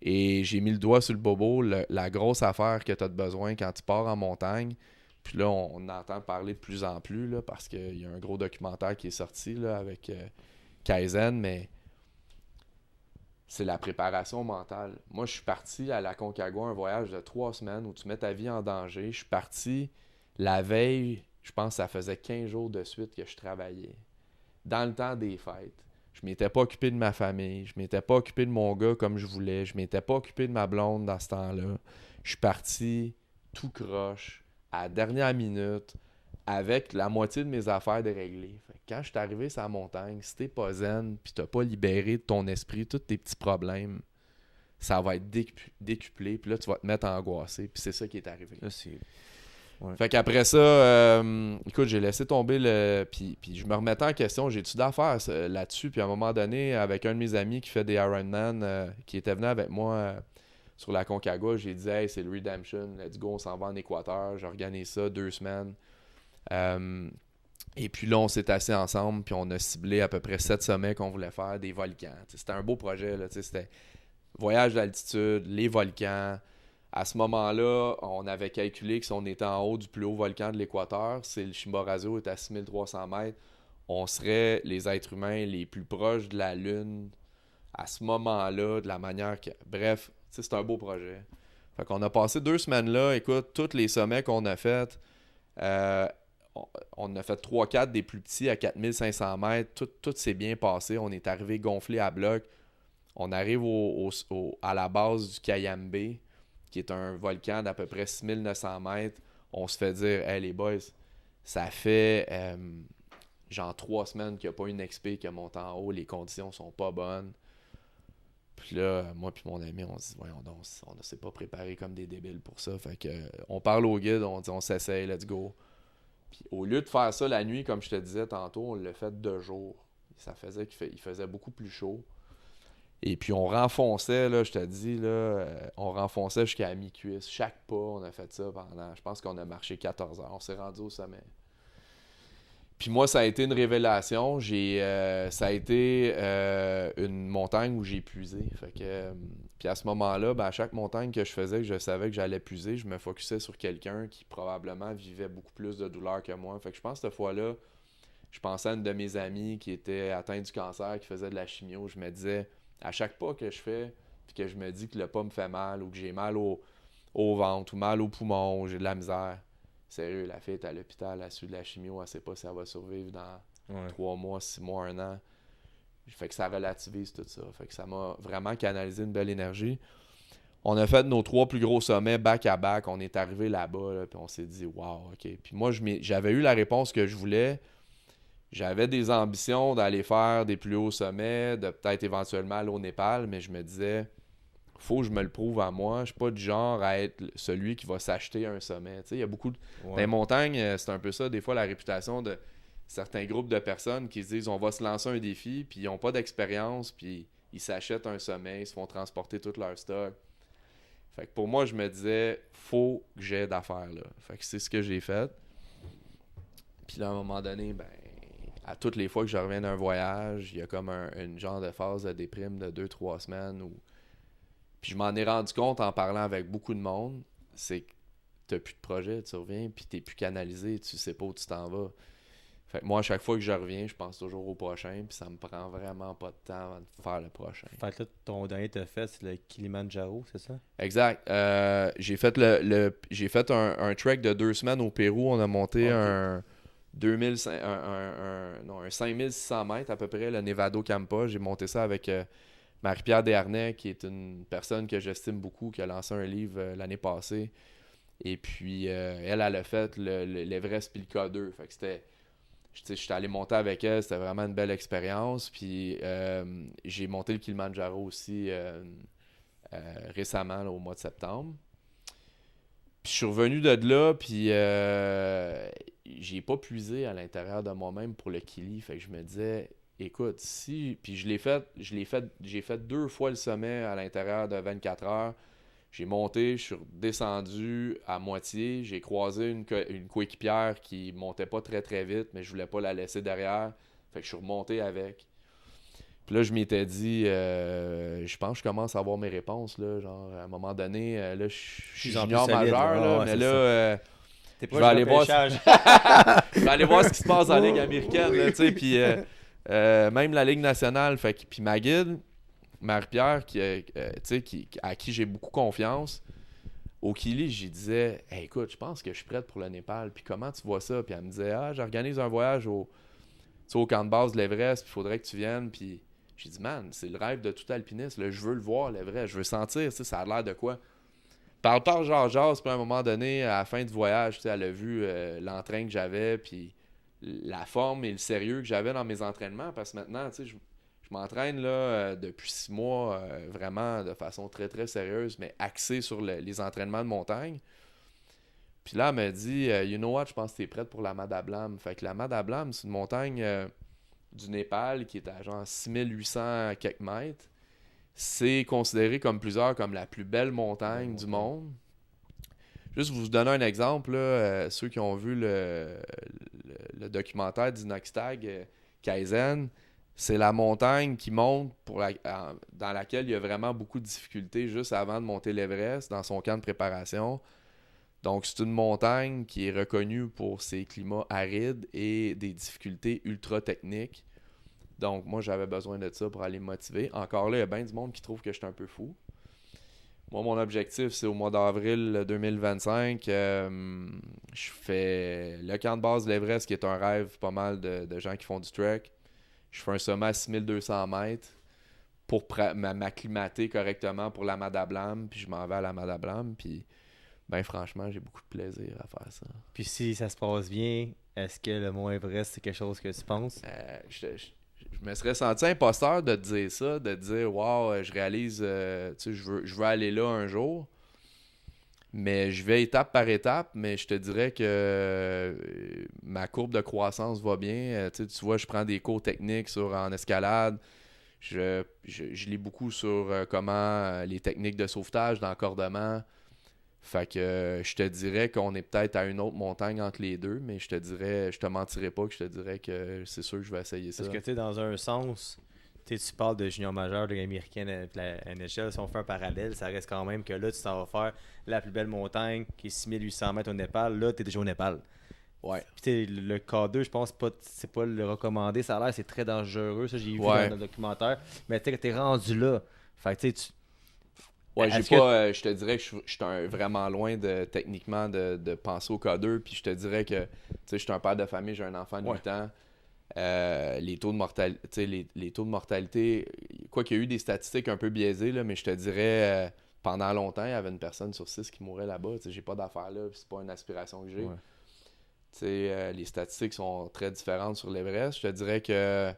Et j'ai mis le doigt sur le bobo, la grosse affaire que tu as besoin quand tu pars en montagne. Puis là, on entend parler de plus en plus là, parce qu'il y a un gros documentaire qui est sorti là, avec Kaizen, mais c'est la préparation mentale. Moi, je suis parti à la Concagua, un voyage de 3 semaines où tu mets ta vie en danger. Je suis parti la veille... Je pense que ça faisait 15 jours de suite que je travaillais. Dans le temps des fêtes. Je m'étais pas occupé de ma famille. Je m'étais pas occupé de mon gars comme je voulais. Je m'étais pas occupé de ma blonde dans ce temps-là. Je suis parti tout croche, à la dernière minute, avec la moitié de mes affaires déréglées. Fait que quand je suis arrivé sur la montagne, si t'es pas zen, pis t'as pas libéré de ton esprit tous tes petits problèmes, ça va être décuplé. Puis là, tu vas te mettre à angoisser. Puis c'est ça qui est arrivé. Là, c'est... Ouais. Fait qu'après ça, écoute, j'ai laissé tomber puis je me remettais en question, j'ai-tu d'affaires là-dessus? Puis à un moment donné, avec un de mes amis qui fait des Ironman, qui était venu avec moi sur la Concagua, j'ai dit « Hey, c'est le Redemption, let's go, on s'en va en Équateur. » J'organise ça 2 semaines. Et puis là, on s'est assis ensemble, puis on a ciblé à peu près 7 sommets qu'on voulait faire, des volcans. T'sais, c'était un beau projet, là, c'était voyage d'altitude, les volcans. À ce moment-là, on avait calculé que si on était en haut du plus haut volcan de l'Équateur, c'est le Chimborazo est à 6300 mètres, on serait les êtres humains les plus proches de la Lune à ce moment-là, de la manière que... Bref, c'est un beau projet. Fait qu'on a passé 2 semaines là, écoute, tous les sommets qu'on a fait, on a fait 3-4 des plus petits à 4500 mètres, tout s'est bien passé, on est arrivé gonflé à bloc, on arrive à la base du Cayambe, qui est un volcan d'à peu près 6900 mètres, on se fait dire « Hey les boys, ça fait genre 3 semaines qu'il n'y a pas une XP qui monte en haut, les conditions sont pas bonnes. » Puis là, moi puis mon ami, on se dit « Voyons donc, on ne s'est pas préparé comme des débiles pour ça. » Fait que on parle au guide, on dit « On s'essaye, let's go. » Puis au lieu de faire ça la nuit, comme je te disais tantôt, on l'a fait 2 jours. il faisait beaucoup plus chaud. Et puis on renfonçait, là, je te dis, là, on renfonçait jusqu'à la mi-cuisse. Chaque pas, on a fait ça pendant, je pense qu'on a marché 14 heures. On s'est rendu au sommet. Puis moi, ça a été une révélation. Ça a été une montagne où j'ai puisé. Fait que, puis à ce moment-là, à chaque montagne que je faisais, que je savais que j'allais puiser, je me focusais sur quelqu'un qui probablement vivait beaucoup plus de douleur que moi. Fait que je pense que cette fois-là, je pensais à une de mes amies qui était atteinte du cancer, qui faisait de la chimio. Je me disais, à chaque pas que je fais, puis que je me dis que le pas me fait mal, ou que j'ai mal au ventre, ou mal au poumon, ou j'ai de la misère, sérieux, la fille est à l'hôpital, elle suit de la chimio, elle sait pas si elle va survivre dans 3 mois, 6 mois, 1 an. Fait que ça relativise tout ça. Fait que ça m'a vraiment canalisé une belle énergie. On a fait nos 3 plus gros sommets back-à-back. On est arrivé là-bas, là, puis on s'est dit « Wow, OK ». Puis moi, j'avais eu la réponse que je voulais. J'avais des ambitions d'aller faire des plus hauts sommets, de peut-être éventuellement aller au Népal, mais je me disais « Faut que je me le prouve à moi. Je suis pas du genre à être celui qui va s'acheter un sommet. » Tu sais, il y a beaucoup de... Dans les montagnes, c'est un peu ça, des fois, la réputation de certains groupes de personnes qui se disent on va se lancer un défi, puis ils n'ont pas d'expérience, puis ils s'achètent un sommet, ils se font transporter tout leur stock. Fait que pour moi, je me disais, faut que j'aie d'affaires là. Fait que c'est ce que j'ai fait. Puis là, à un moment donné, à toutes les fois que je reviens d'un voyage, il y a comme une genre de phase de déprime de 2-3 semaines où... Puis je m'en ai rendu compte en parlant avec beaucoup de monde, c'est que t'as plus de projet, tu reviens, puis t'es plus canalisé, tu sais pas où tu t'en vas. Fait que moi, à chaque fois que je reviens, je pense toujours au prochain, puis ça me prend vraiment pas de temps avant de faire le prochain. Fait que là, ton dernier que t'as fait, c'est le Kilimanjaro, c'est ça? Exact. J'ai fait j'ai fait un trek de 2 semaines au Pérou. On a monté un 5600 mètres à peu près, le Nevado Campa. J'ai monté ça avec Marie-Pierre Desharnais, qui est une personne que j'estime beaucoup, qui a lancé un livre l'année passée. Et puis, elle a fait l'Everest puis le K2. Fait que c'était... Je suis allé monter avec elle, c'était vraiment une belle expérience. Puis j'ai monté le Kilimanjaro aussi récemment, là, au mois de septembre. Puis je suis revenu de là, puis j'ai pas puisé à l'intérieur de moi-même pour le Kili. Fait que je me disais, écoute, si... Puis j'ai fait 2 fois le sommet à l'intérieur de 24 heures. J'ai monté, je suis descendu à moitié. J'ai croisé une coéquipière qui montait pas très très vite, mais je voulais pas la laisser derrière. Fait que je suis remonté avec. Puis là, je m'étais dit, je pense que je commence à avoir mes réponses. Là, genre, à un moment donné, là, je suis junior majeur, là, mais là, je vais aller voir je vais aller voir ce qui se passe dans la Ligue américaine. Là, puis même la Ligue nationale. Fait que, puis ma guide, Marie-Pierre, à qui j'ai beaucoup confiance, au Kili, j'y disais hey, écoute, je pense que je suis prête pour le Népal. Puis comment tu vois ça? Puis elle me disait j'organise un voyage au camp de base de l'Everest, puis il faudrait que tu viennes. Puis j'ai dit man, c'est le rêve de tout alpiniste. Là, je veux le voir, l'Everest. Je veux sentir, ça a l'air de quoi? Parle, genre, puis à un moment donné, à la fin du voyage, elle a vu l'entrain que j'avais, puis la forme et le sérieux que j'avais dans mes entraînements. Parce que maintenant, je m'entraîne là depuis 6 mois vraiment de façon très très sérieuse, mais axée sur les entraînements de montagne. Puis là, elle m'a dit you know what, je pense que tu es prête pour la Madablam. Fait que la Madablam, c'est une montagne du Népal qui est à genre 6800 quelques mètres. C'est considéré comme plusieurs comme la plus belle montagne du monde. Juste vous donner un exemple, là, ceux qui ont vu le documentaire d'Inoxtag, Kaizen, c'est la montagne qui monte dans laquelle il y a vraiment beaucoup de difficultés juste avant de monter l'Everest dans son camp de préparation. Donc, c'est une montagne qui est reconnue pour ses climats arides et des difficultés ultra techniques. Donc, moi, j'avais besoin de ça pour aller me motiver. Encore là, il y a bien du monde qui trouve que je suis un peu fou. Moi, mon objectif, c'est au mois d'avril 2025. Je fais le camp de base de l'Everest, qui est un rêve pas mal de gens qui font du trek. Je fais un sommet à 6200 mètres pour m'acclimater correctement pour la Madablam. Puis je m'en vais à la Madablam. Puis, ben franchement, j'ai beaucoup de plaisir à faire ça. Puis si ça se passe bien, est-ce que le Mont Everest, c'est quelque chose que tu penses? Je me serais senti imposteur de te dire ça, de te dire « Wow, je réalise, je veux aller là un jour. » Mais je vais étape par étape, mais je te dirais que ma courbe de croissance va bien. Tu vois, je prends des cours techniques en escalade. Je lis beaucoup sur comment les techniques de sauvetage, d'encordement. Fait que je te dirais qu'on est peut-être à une autre montagne entre les deux, mais je te mentirais pas que je te dirais que c'est sûr que je vais essayer ça. Parce que tu sais, dans un sens, tu parles de junior majeur, de américaine, de la NHL, si on fait un parallèle, ça reste quand même que là, tu t'en vas faire la plus belle montagne qui est 6800 mètres au Népal. Là, tu es déjà au Népal. Ouais. Puis le K2, je pense pas c'est pas le recommandé. Ça a l'air c'est très dangereux. Ça, j'ai vu Ouais. dans le documentaire. Mais tu sais, t'es rendu là. Fait que tu sais, Ouais, est-ce que je te dirais que je suis vraiment loin techniquement de penser au K2. Puis je te dirais que, tu sais, je suis un père de famille, j'ai un enfant de 8 ans. Les taux de mortalité, les taux de mortalité, quoi qu'il y a eu des statistiques un peu biaisées, là, mais je te dirais, pendant longtemps, il y avait une personne sur 6 qui mourait là-bas. Tu sais, j'ai pas d'affaires là, puis c'est pas une aspiration que j'ai. Ouais. Tu sais, les statistiques sont très différentes sur l'Everest. Je te dirais que,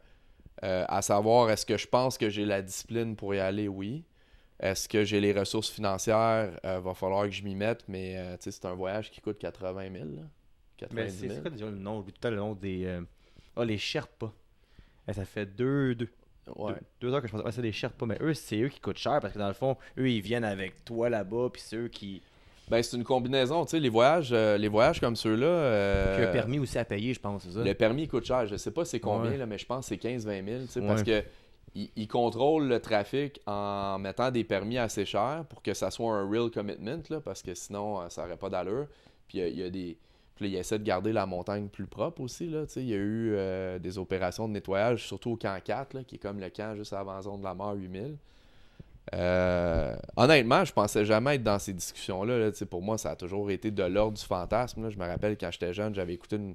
à savoir, est-ce que je pense que j'ai la discipline pour y aller? Oui. Est-ce que j'ai les ressources financières? Va falloir que je m'y mette, mais tu sais, c'est un voyage qui coûte 80 000, là. 90 mais 000. c'est quoi déjà le nom? J'ai tout le temps le nom des. Les Sherpas. Ça fait Ouais. 2 heures que je pensais. Ouais, c'est des Sherpas, mais eux, c'est eux qui coûtent cher parce que dans le fond, eux, ils viennent avec toi là-bas, puis c'est eux qui. Ben, c'est une combinaison, tu sais, les voyages comme ceux-là. Puis un permis aussi à payer, je pense, c'est ça? Le permis coûte cher. Je sais pas c'est combien, Ouais. là, mais je pense que c'est 15-20 000, tu sais, Ouais. parce que ils contrôlent le trafic en mettant des permis assez chers pour que ça soit un real commitment, là, parce que sinon, ça n'aurait pas d'allure. Puis il y a des. Puis là, ils essaient de garder la montagne plus propre aussi, là, tu sais. Il y a eu des opérations de nettoyage, surtout au camp 4, là, qui est comme le camp juste avant la zone de la mort 8000. Honnêtement, je pensais jamais être dans ces discussions-là. Là. Pour moi, ça a toujours été de l'ordre du fantasme. Là. Je me rappelle quand j'étais jeune, j'avais écouté une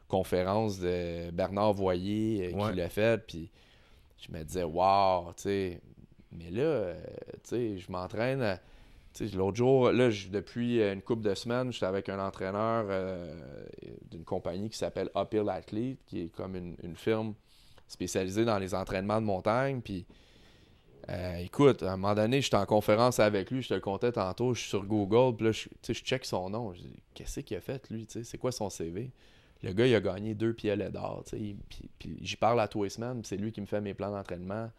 conférence de Bernard Voyer Ouais. qui l'a fait, puis je me disais, wow, tu sais. Mais là, tu sais, je m'entraîne. Tu sais, l'autre jour, là, depuis une couple de semaines, j'étais avec un entraîneur d'une compagnie qui s'appelle Uphill Athlete, qui est comme une firme spécialisée dans les entraînements de montagne, puis écoute, à un moment donné, j'étais en conférence avec lui, je te le contais tantôt, je suis sur Google, puis là, je check son nom. Je dis, qu'est-ce qu'il a fait, lui? C'est quoi son CV? Le gars, il a gagné 2 pieds d'or. Puis j'y parle à tous les semaines, puis c'est lui qui me fait mes plans d'entraînement.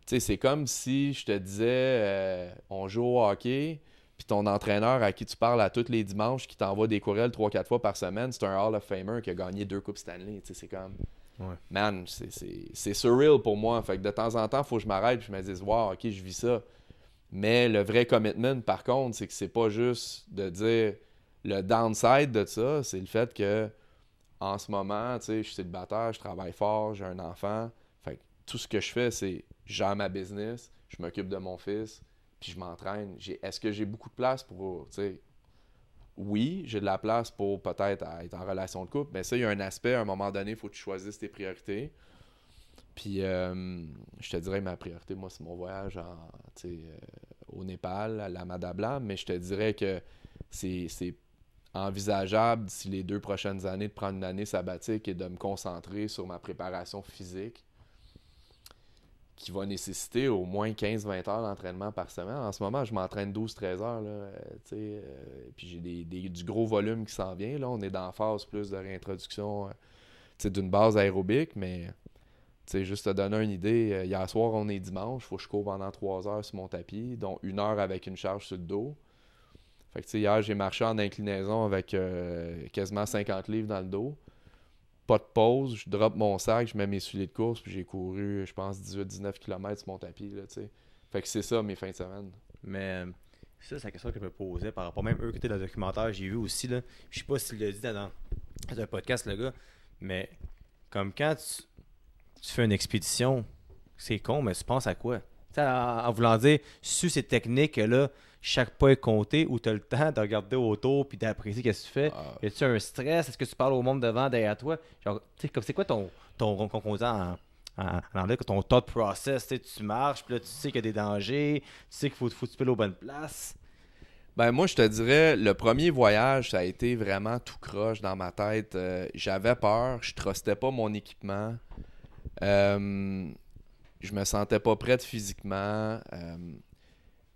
C'est comme si je te disais, on joue au hockey, puis ton entraîneur à qui tu parles à tous les dimanches, qui t'envoie des courriels 3-4 fois par semaine, c'est un Hall of Famer qui a gagné 2 Coupes Stanley. C'est comme... Ouais. Man, c'est surreal pour moi. Fait que de temps en temps, il faut que je m'arrête et je me dise, wow, ok, je vis ça. Mais le vrai commitment, par contre, c'est que c'est pas juste de dire le downside de ça, c'est le fait que en ce moment, tu sais, je suis célibataire, je travaille fort, j'ai un enfant. Fait que tout ce que je fais, c'est je gère ma business, je m'occupe de mon fils, puis je m'entraîne. Est-ce que j'ai beaucoup de place pour, tu sais, oui, j'ai de la place pour peut-être être en relation de couple, mais ça, il y a un aspect, à un moment donné, il faut que tu choisisses tes priorités. Puis, je te dirais, ma priorité, moi, c'est mon voyage au Népal, à la Madablam, mais je te dirais que c'est envisageable d'ici les 2 prochaines années de prendre une année sabbatique et de me concentrer sur ma préparation physique qui va nécessiter au moins 15-20 heures d'entraînement par semaine. En ce moment, je m'entraîne 12-13 heures. Là, puis j'ai du gros volume qui s'en vient. Là. On est dans la phase plus de réintroduction d'une base aérobique, mais juste te donner une idée, hier soir, on est dimanche, il faut que je cours pendant 3 heures sur mon tapis, dont 1 heure avec une charge sur le dos. Fait que hier, j'ai marché en inclinaison avec quasiment 50 livres dans le dos. Pas de pause, je drop mon sac, je mets mes souliers de course, puis j'ai couru, je pense, 18-19 km sur mon tapis. Là, t'sais. Fait que c'est ça mes fins de semaine. Mais ça, c'est la question que je me posais par rapport, même eux qui étaient dans le documentaire, j'ai vu aussi, là, je sais pas s'il l'a dit dans un podcast, le gars, mais comme quand tu fais une expédition, c'est con, mais tu penses à quoi? En voulant dire, sur ces techniques-là, chaque pas est compté ou tu as le temps de regarder autour puis d'apprécier ce que tu fais. Y a-tu un stress? Est-ce que tu parles au monde devant, derrière toi? Genre, c'est quoi ton qu'on dit en anglais, ton thought process? Tu marches, puis là, tu sais qu'il y a des dangers, tu sais qu'il faut que tu piles aux bonnes places. Ben moi, je te dirais, le premier voyage, ça a été vraiment tout croche dans ma tête. J'avais peur, je trustais pas mon équipement. Je me sentais pas prête physiquement.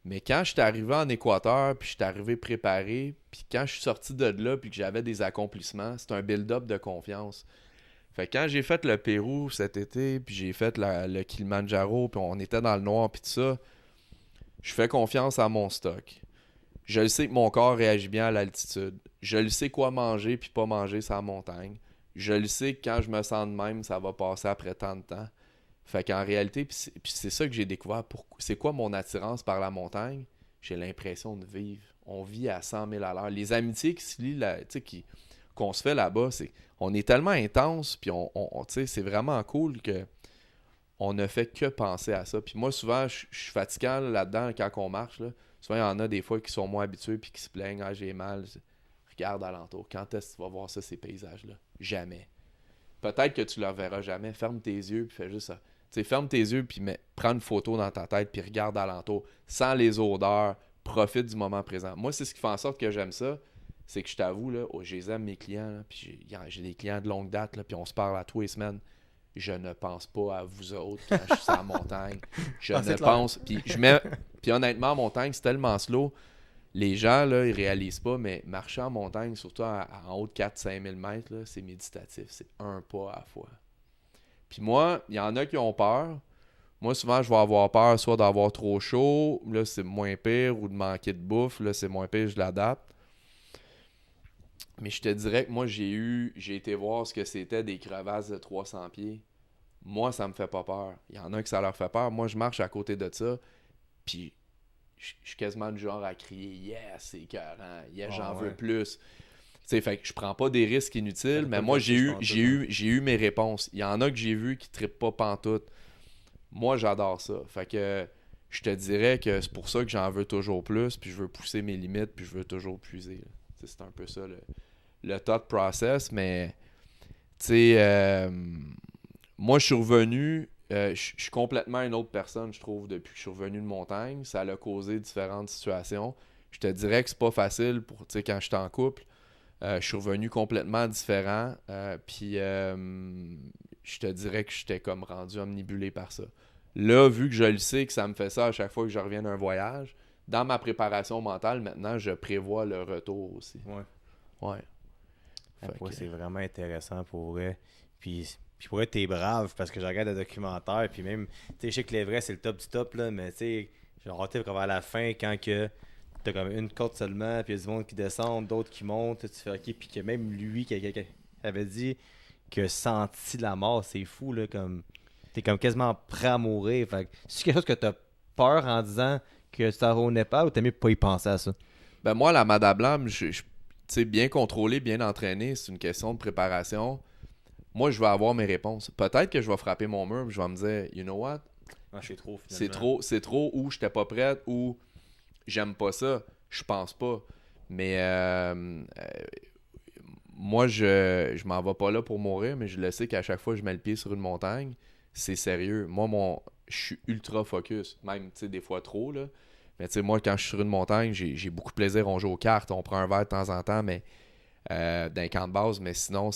Mais quand je suis arrivé en Équateur, puis je suis arrivé préparé, puis quand je suis sorti de là, puis que j'avais des accomplissements, c'est un build-up de confiance. Fait que quand j'ai fait le Pérou cet été, puis j'ai fait le Kilimanjaro, puis on était dans le noir, puis tout ça, je fais confiance à mon stock. Je le sais que mon corps réagit bien à l'altitude. Je le sais quoi manger puis pas manger sur la montagne. Je le sais que quand je me sens de même, ça va passer après tant de temps. Fait qu'en réalité, puis c'est ça que j'ai découvert. C'est quoi mon attirance par la montagne? J'ai l'impression de vivre. On vit à 100 000 à l'heure. Les amitiés qui se lient, qu'on se fait là-bas, on est tellement intense, puis c'est vraiment cool que on ne fait que penser à ça. Puis moi, souvent, je suis fatigant là-dedans quand on marche. Là. Souvent, il y en a des fois qui sont moins habitués puis qui se plaignent. Ah, j'ai mal. Regarde alentour. Quand est-ce que tu vas voir ça, ces paysages-là? Jamais. Peut-être que tu ne le verras jamais. Ferme tes yeux puis fais juste ça. Tu sais, ferme tes yeux puis prends une photo dans ta tête puis regarde alentour. Sans les odeurs. Profite du moment présent. Moi, c'est ce qui fait en sorte que j'aime ça. C'est que je t'avoue, là, je les aime mes clients. Là, puis j'ai des clients de longue date. Là, puis on se parle à tous les semaines. Je ne pense pas à vous autres quand je suis sur la montagne. Je ne pense. Puis honnêtement, en montagne, c'est tellement slow. Les gens, là, ils réalisent pas, mais marcher en montagne, surtout en haut de 4-5 000 mètres, là, c'est méditatif. C'est un pas à la fois. Puis moi, il y en a qui ont peur. Moi, souvent, je vais avoir peur soit d'avoir trop chaud, là, c'est moins pire, ou de manquer de bouffe, là, c'est moins pire, je l'adapte. Mais je te dirais que moi, j'ai été voir ce que c'était des crevasses de 300 pieds. Moi, ça me fait pas peur. Il y en a qui ça leur fait peur. Moi, je marche à côté de ça, puis je suis quasiment du genre à crier « Yes, c'est écœurant. Yes, j'en veux plus. » T'sais, fait que je prends pas des risques inutiles, mais moi, j'ai eu mes réponses. Il y en a que j'ai vu qui trippent pas pantoute. Moi, j'adore ça. Fait que je te dirais que c'est pour ça que j'en veux toujours plus, puis je veux pousser mes limites, puis je veux toujours puiser. C'est un peu ça le thought process, mais tu sais, moi, je suis revenu, je suis complètement une autre personne, je trouve, depuis que je suis revenu de montagne. Ça a causé différentes situations. Je te dirais que c'est pas facile pour, tu sais, quand j'étais en couple. Je suis revenu complètement différent. Puis, je te dirais que j'étais comme rendu omnibulé par ça. Là, vu que je le sais que ça me fait ça à chaque fois que je reviens d'un voyage, dans ma préparation mentale, maintenant, je prévois le retour aussi. Ouais. Ouais, c'est vraiment intéressant pour vrai. Puis pour être t'es brave parce que je regarde le documentaire. Puis même, tu sais, je sais que l'Everest c'est le top du top, là, mais tu sais, genre, t'es vers la fin, quand que t'as comme une côte seulement, puis il y a du monde qui descend, d'autres qui montent, tu fais ok. Puis que même lui qui avait dit que senti la mort, c'est fou, là, comme t'es comme quasiment prêt à mourir. Fait que c'est quelque chose que t'as peur en disant que tu t'en vas au Népal ou t'as mieux pas y penser à ça? Ben moi, la Madame, tu sais, bien contrôlé, bien entraîné, c'est une question de préparation. Moi, je vais avoir mes réponses. Peut-être que je vais frapper mon mur et je vais me dire, you know what? C'est trop, finalement. C'est trop, ou j'étais pas prête, ou j'aime pas ça. Je pense pas. Mais moi, je m'en vais pas là pour mourir, mais je le sais qu'à chaque fois que je mets le pied sur une montagne, c'est sérieux. Moi, je suis ultra focus. Même, tu sais, des fois trop, là. Mais tu sais, moi, quand je suis sur une montagne, j'ai beaucoup de plaisir. On joue aux cartes, on prend un verre de temps en temps, mais dans les camps de base. Mais sinon,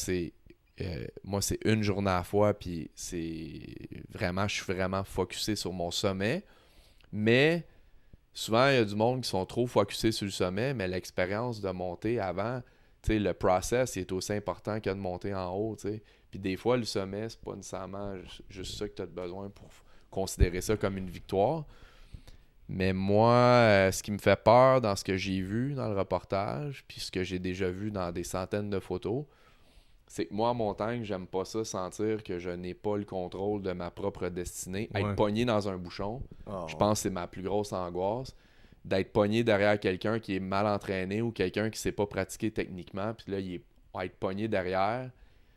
moi, c'est une journée à la fois, puis je suis vraiment focusé sur mon sommet. Mais souvent, il y a du monde qui sont trop focusés sur le sommet, mais l'expérience de monter avant, tu sais, le process est aussi important que de monter en haut, tu sais. Puis des fois, le sommet, c'est pas nécessairement juste ça que tu as besoin pour considérer ça comme une victoire. Mais moi, ce qui me fait peur dans ce que j'ai vu dans le reportage, puis ce que j'ai déjà vu dans des centaines de photos, c'est que moi, en montagne, j'aime pas ça, sentir que je n'ai pas le contrôle de ma propre destinée. Ouais. Être pogné dans un bouchon, Oh, je pense que c'est ma plus grosse angoisse. D'être pogné derrière quelqu'un qui est mal entraîné ou quelqu'un qui ne sait pas pratiquer techniquement, puis là, être pogné derrière,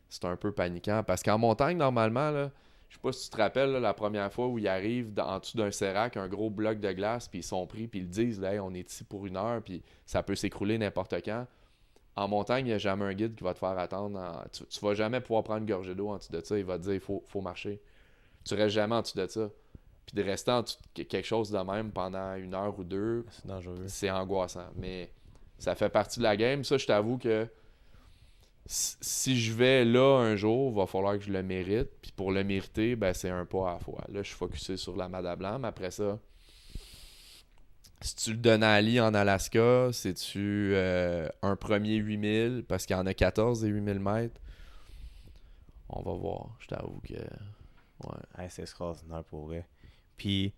c'est un peu paniquant. Parce qu'en montagne, normalement, là, je sais pas si tu te rappelles là, la première fois où ils arrivent en dessous d'un sérac, un gros bloc de glace, puis ils sont pris, puis ils disent là, hey, on est ici pour 1 heure, puis ça peut s'écrouler n'importe quand. En montagne, il n'y a jamais un guide qui va te faire attendre. Tu vas jamais pouvoir prendre une gorgée d'eau en dessous de ça. Il va te dire il faut marcher. Tu restes jamais en dessous de ça. Puis de rester en dessous de quelque chose de même pendant 1 heure ou 2, c'est dangereux. c'est angoissant. Mais ça fait partie de la game. Ça, je t'avoue que si je vais là un jour, il va falloir que je le mérite. Puis pour le mériter, ben c'est un pas à la fois. Là, je suis focusé sur la Madame Blanc. Après ça, Si tu le donnes à Ali en Alaska, c'est-tu un premier 8000 parce qu'il y en a 14 des 8000 mètres? On va voir. Je t'avoue que... Ouais. Ouais, c'est extraordinaire pour vrai. Puis,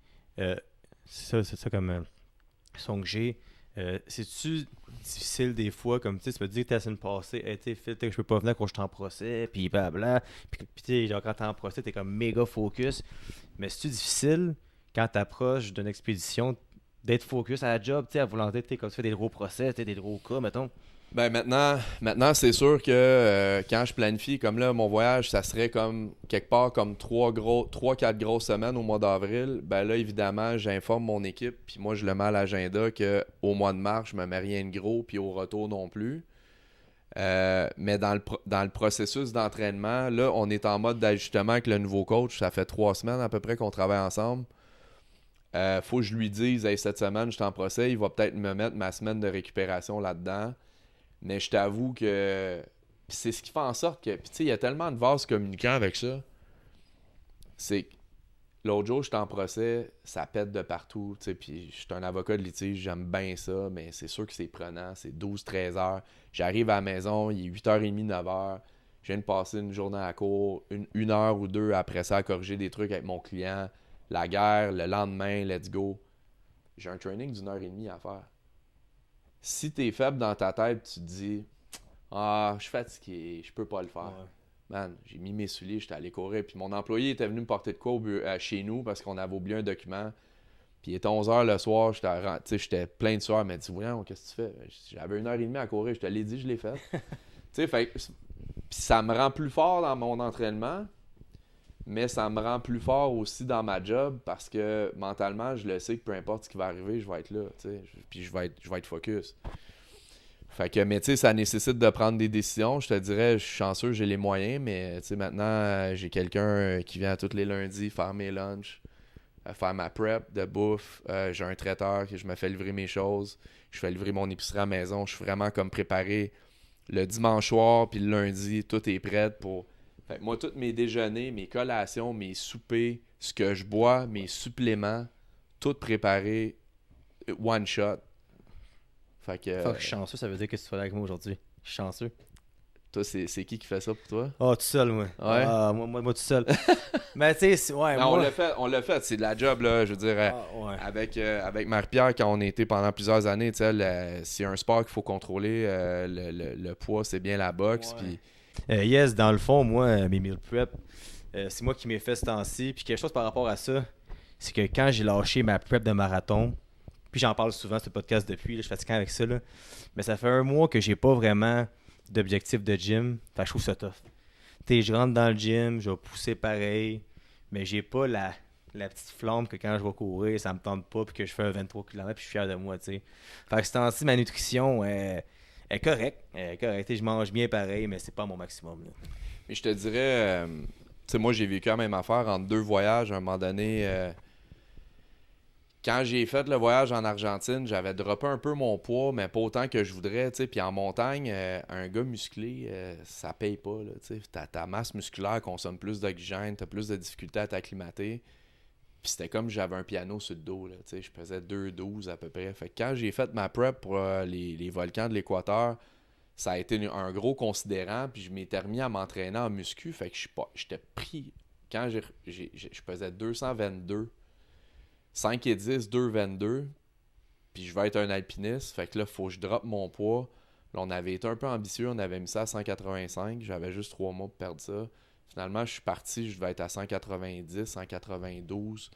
c'est ça comme son que j'ai. C'est-tu difficile des fois, comme tu peux te dire que t'as la semaine passée, hey, tu sais, je peux pas venir quand je suis en procès, puis blablabla. Puis tu sais, genre quand t'es en procès, t'es comme méga focus. Mais c'est-tu difficile quand t'approches d'une expédition d'être focus à la job, tu sais, à volonté, tu sais, comme tu fais des gros procès, tu sais, des gros cas, mettons. Ben maintenant c'est sûr que quand je planifie, comme là, mon voyage, ça serait comme quelque part comme 3-4 grosses semaines au mois d'avril. Ben là, évidemment, j'informe mon équipe, puis moi, je le mets à l'agenda qu'au mois de mars, je me mets rien de gros, puis au retour non plus. Mais dans le processus d'entraînement, là, on est en mode d'ajustement avec le nouveau coach. Ça fait 3 semaines à peu près qu'on travaille ensemble. Faut que je lui dise, hey, cette semaine, je suis en procès, il va peut-être me mettre ma semaine de récupération là-dedans. Mais je t'avoue que c'est ce qui fait en sorte que... Puis tu sais, il y a tellement de vases communicants avec ça. C'est que l'autre jour, j'étais en procès, ça pète de partout. Tu sais, puis je suis un avocat de litige, j'aime bien ça, mais c'est sûr que c'est prenant. C'est 12-13 heures. J'arrive à la maison, il est 8h30, 9h. Je viens de passer une journée à la cour, une heure ou deux après ça à corriger des trucs avec mon client. La guerre, le lendemain, let's go. J'ai un training d'1h30 à faire. Si t'es faible dans ta tête, tu te dis ah, je suis fatigué, je peux pas le faire. Ouais. Man, j'ai mis mes souliers, j'étais allé courir. Puis mon employé était venu me porter de quoi chez nous parce qu'on avait oublié un document. Puis il était 11h le soir, j'étais plein de sueur. Il m'a dit voyons, qu'est-ce que tu fais? J'avais 1h30 à courir, je te l'ai dit, je l'ai fait. Tu sais, fait puis ça me rend plus fort dans mon entraînement. Mais ça me rend plus fort aussi dans ma job parce que mentalement, je le sais que peu importe ce qui va arriver, je vais être là, puis je vais être focus. Fait que, mais tu sais, ça nécessite de prendre des décisions. Je te dirais, je suis chanceux, j'ai les moyens, mais tu sais, maintenant, j'ai quelqu'un qui vient tous les lundis faire mes lunchs, faire ma prep de bouffe. J'ai un traiteur que je me fais livrer mes choses. Je fais livrer mon épicerie à la maison. Je suis vraiment comme préparé le dimanche soir, puis le lundi, tout est prêt pour... Fait que moi, tous mes déjeuners, mes collations, mes soupers, ce que je bois, mes suppléments, tout préparé one shot. Fait que... Fuck, je suis chanceux, ça veut dire que tu sois là avec moi aujourd'hui. Je suis chanceux. Toi, c'est qui fait ça pour toi? Oh, tout seul, moi. Ouais. Moi tout seul. Mais tu sais, ouais, non, moi... on l'a fait. C'est de la job, là, je veux dire. Ouais. Avec Marie-Pierre, quand on était pendant plusieurs années, tu sais, c'est un sport qu'il faut contrôler. Le poids, c'est bien la boxe. Ouais. Puis... yes, dans le fond, moi, mes meal prep, c'est moi qui m'ai fait ce temps-ci. Puis quelque chose par rapport à ça, c'est que quand j'ai lâché ma prep de marathon, puis j'en parle souvent sur le podcast depuis, là, je suis fatigué avec ça, là, mais ça fait un mois que j'ai pas vraiment d'objectif de gym. Fait que je trouve ça tough. T'sais, je rentre dans le gym, je vais pousser pareil, mais j'ai pas la petite flamme que quand je vais courir, ça me tente pas, puis que je fais un 23 km, puis je suis fier de moi, tu sais. Fait que ce temps-ci, ma nutrition est correcte. Je mange bien pareil, mais c'est pas mon maximum, là. Mais je te dirais, tu sais, moi, j'ai vécu la même affaire entre 2 voyages. À un moment donné, quand j'ai fait le voyage en Argentine, j'avais droppé un peu mon poids, mais pas autant que je voudrais, tu sais. Puis en montagne, un gars musclé, ça paye pas, là, tu sais. Ta masse musculaire consomme plus d'oxygène, t'as plus de difficultés à t'acclimater. Puis c'était comme j'avais un piano sur le dos, là, tu sais. Je pesais 2,12 à peu près. Fait que quand j'ai fait ma prep pour les volcans de l'Équateur, ça a été un gros considérant. Puis je m'étais remis à m'entraîner en muscu. Fait que j'étais pris. Quand je pesais 222. 5 et 10, 2,22. Puis je vais être un alpiniste. Fait que là, il faut que je droppe mon poids. Là, on avait été un peu ambitieux. On avait mis ça à 185. J'avais juste 3 mois pour perdre ça. Finalement, je suis parti. Je devais être à 190, 192.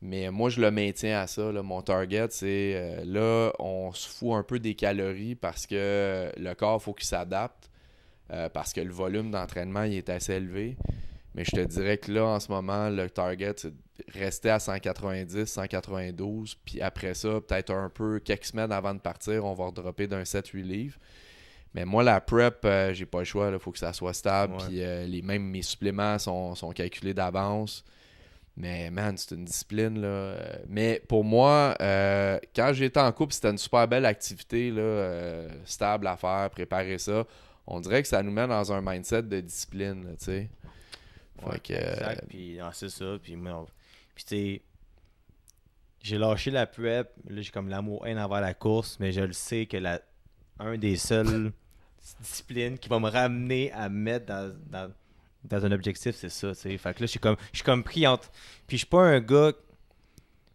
Mais moi, je le maintiens à ça. Là. Mon target, c'est... là, on se fout un peu des calories parce que le corps, il faut qu'il s'adapte. Parce que le volume d'entraînement, il est assez élevé. Mais je te dirais que là, en ce moment, le target, c'est rester à 190, 192. Puis après ça, peut-être un peu, quelques semaines avant de partir, on va redropper d'un 7-8 livres. Mais moi, la prep, j'ai pas le choix. Il faut que ça soit stable. Ouais. Puis même mes suppléments sont calculés d'avance. Mais man, c'est une discipline, là. Mais pour moi, quand j'étais en couple, c'était une super belle activité, là, stable à faire, préparer ça. On dirait que ça nous met dans un mindset de discipline, tu sais. Ouais, exact, puis c'est ça. Puis tu sais, j'ai lâché la prep. Là, j'ai comme l'amour-haine envers la course, mais je le sais que un des seules disciplines qui va me ramener à me mettre dans un objectif, c'est ça, tu sais. Fait que là, je suis comme pris entre. Puis je suis pas un gars.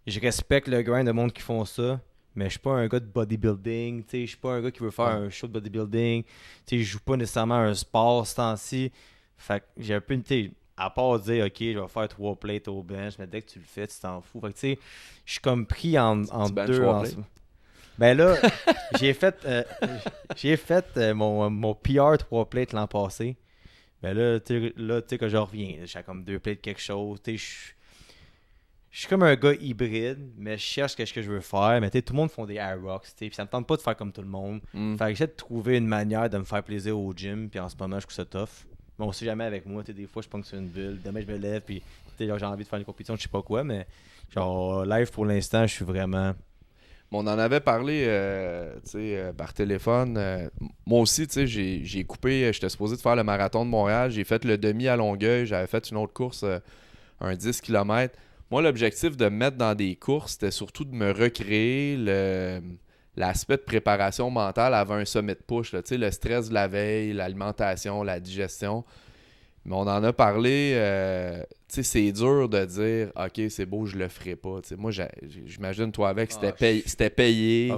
Je respecte le grind de monde qui font ça, mais je suis pas un gars de bodybuilding, tu sais. Je suis pas un gars qui veut faire un show de bodybuilding. Tu sais, je joue pas nécessairement un sport ce temps-ci. Fait que j'ai un peu une. Tu sais, à part dire, ok, je vais faire 3 plates au bench, mais dès que tu le fais, tu t'en fous. Fait que tu sais, je suis comme pris en bench deux. 3 plates? Ben là, j'ai fait, mon PR 3 plates l'an passé. Ben là, tu sais que je reviens. J'ai comme 2 plates quelque chose. Tu sais, je suis comme un gars hybride, mais je cherche ce que je veux faire. Mais tu sais, tout le monde font des air rocks, tu sais, puis ça me tente pas de faire comme tout le monde. Fait que j'essaie de trouver une manière de me faire plaisir au gym, puis en ce moment, je trouve ça tough. Mais on sait jamais avec moi, tu sais, des fois, je pense sur une bulle. Demain, je me lève, puis tu sais, genre, j'ai envie de faire une compétition, je sais pas quoi, mais genre, live pour l'instant, je suis vraiment. On en avait parlé par téléphone. Moi aussi, j'ai coupé. J'étais supposé de faire le marathon de Montréal. J'ai fait le demi à Longueuil. J'avais fait une autre course, un 10 km. Moi, l'objectif de me mettre dans des courses, c'était surtout de me recréer l'aspect de préparation mentale avant un summit push. Là, le stress de la veille, l'alimentation, la digestion. Mais on en a parlé, c'est dur de dire « Ok, c'est beau, je le ferai pas ». Moi, j'imagine toi avec, c'était payé,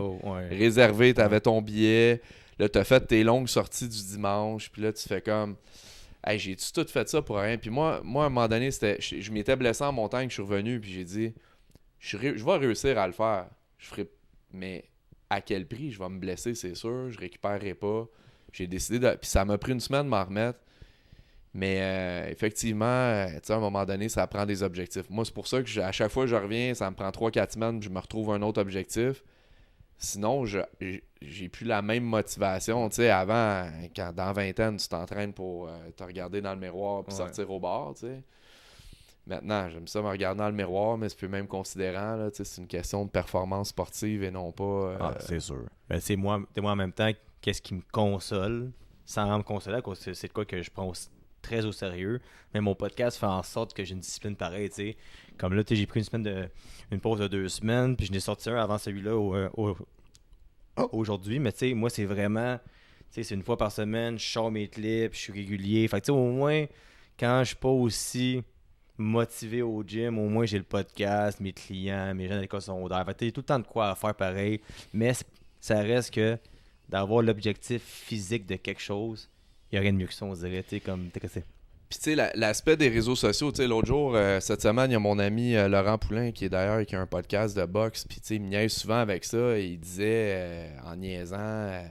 réservé, t'avais ton billet. Là, t'as fait tes longues sorties du dimanche, puis là, tu fais comme « Hey, j'ai-tu tout fait ça pour rien? » Puis moi, à un moment donné, je m'étais blessé en montagne, je suis revenu, puis j'ai dit « Je vais réussir à le faire. Je ferai... Mais à quel prix? Je vais me blesser, c'est sûr. Je récupérerai pas. » J'ai décidé de... Puis ça m'a pris une semaine de m'en remettre. Mais effectivement, à un moment donné, ça prend des objectifs. Moi, c'est pour ça que à chaque fois que je reviens, ça me prend 3-4 semaines, je me retrouve un autre objectif. Sinon, j'ai plus la même motivation. Tu sais, avant, quand dans vingtaine, tu t'entraînes pour te regarder dans le miroir et sortir au bar. Tu sais. Maintenant, j'aime ça me regarder dans le miroir, mais c'est plus même considérant. Là, tu sais, c'est une question de performance sportive et non pas... c'est sûr. Ben, c'est moi en même temps, qu'est-ce qui me console, sans me consoler, c'est de quoi que je prends très au sérieux, mais mon podcast fait en sorte que j'ai une discipline pareille, tu sais. Comme là, j'ai pris une pause de 2 semaines, puis je n'ai sorti un avant celui-là aujourd'hui, mais tu sais, moi, c'est vraiment, tu sais, c'est une fois par semaine, je sors mes clips, je suis régulier, fait que tu sais, au moins, quand je suis pas aussi motivé au gym, au moins j'ai le podcast, mes clients, mes jeunes à l'école secondaire, fait que tu sais, tout le temps de quoi à faire pareil, mais ça reste que d'avoir l'objectif physique de quelque chose, il n'y a rien de mieux que ça, on dirait, tu sais, comme, t'es cassé. Puis tu sais, l'aspect des réseaux sociaux, tu sais, l'autre jour, cette semaine, il y a mon ami Laurent Poulain qui est d'ailleurs qui a un podcast de boxe, puis tu sais, il me niaise souvent avec ça, et il disait, en niaisant,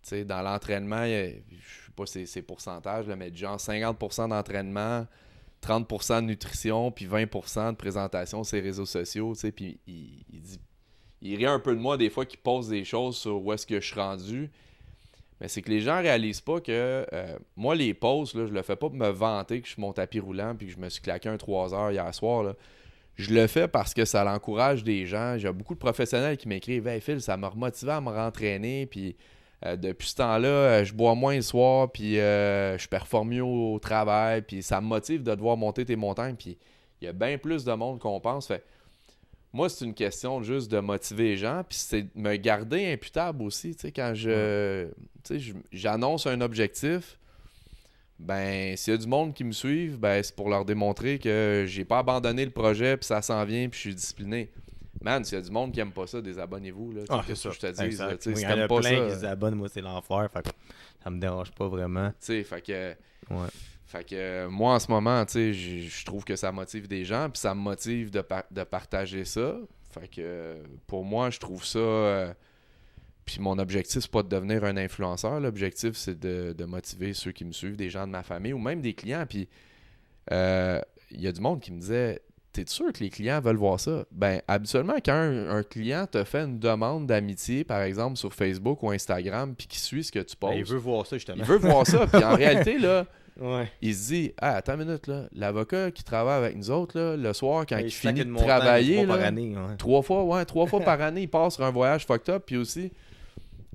tu sais, dans l'entraînement, je sais pas ses pourcentages, là, mais genre 50% d'entraînement, 30% de nutrition, puis 20% de présentation sur les réseaux sociaux, tu sais, puis il dit, il rit un peu de moi des fois qu'il pose des choses sur où est-ce que je suis rendu. Mais c'est que les gens réalisent pas que moi, les posts, là, je le fais pas pour me vanter que je suis mon tapis roulant puis que je me suis claqué un 3 heures hier soir. Là. Je le fais parce que ça l'encourage des gens. J'ai beaucoup de professionnels qui m'écrivent « Hey Phil, ça m'a remotivé à me rentraîner. Puis depuis ce temps-là, je bois moins le soir puis je performe mieux au travail. Puis ça me motive de devoir monter tes montagnes. Puis il y a bien plus de monde qu'on pense. » Fait moi, c'est une question juste de motiver les gens, puis c'est de me garder imputable aussi. Tu sais, quand j'annonce un objectif, ben s'il y a du monde qui me suit, ben c'est pour leur démontrer que j'ai pas abandonné le projet, puis ça s'en vient, puis je suis discipliné. Man, s'il y a du monde qui aime pas ça, désabonnez-vous. Là, c'est ça. Je te dis, si t'aimes pas ça, qui se désabonnent, moi c'est l'enfer, fait que ça me dérange pas vraiment. Tu sais, fait que... Ouais. Fait que moi, en ce moment, tu sais, je trouve que ça motive des gens, puis ça me motive de partager ça. Fait que pour moi, je trouve ça... puis mon objectif, c'est pas de devenir un influenceur. L'objectif, c'est de motiver ceux qui me suivent, des gens de ma famille ou même des clients. Puis il y a du monde qui me disait « T'es sûr que les clients veulent voir ça? » Ben, habituellement, quand un client te fait une demande d'amitié, par exemple, sur Facebook ou Instagram, puis qui suit ce que tu postes... Ben, il veut voir ça, justement. Il veut voir ça, puis en réalité, là... Ouais. Il se dit, attends une minute, là, l'avocat qui travaille avec nous autres, là, le soir, quand il finit de montagne, travailler, 3 fois par année, 3 fois par année, il passe sur un voyage fucked up. Puis aussi,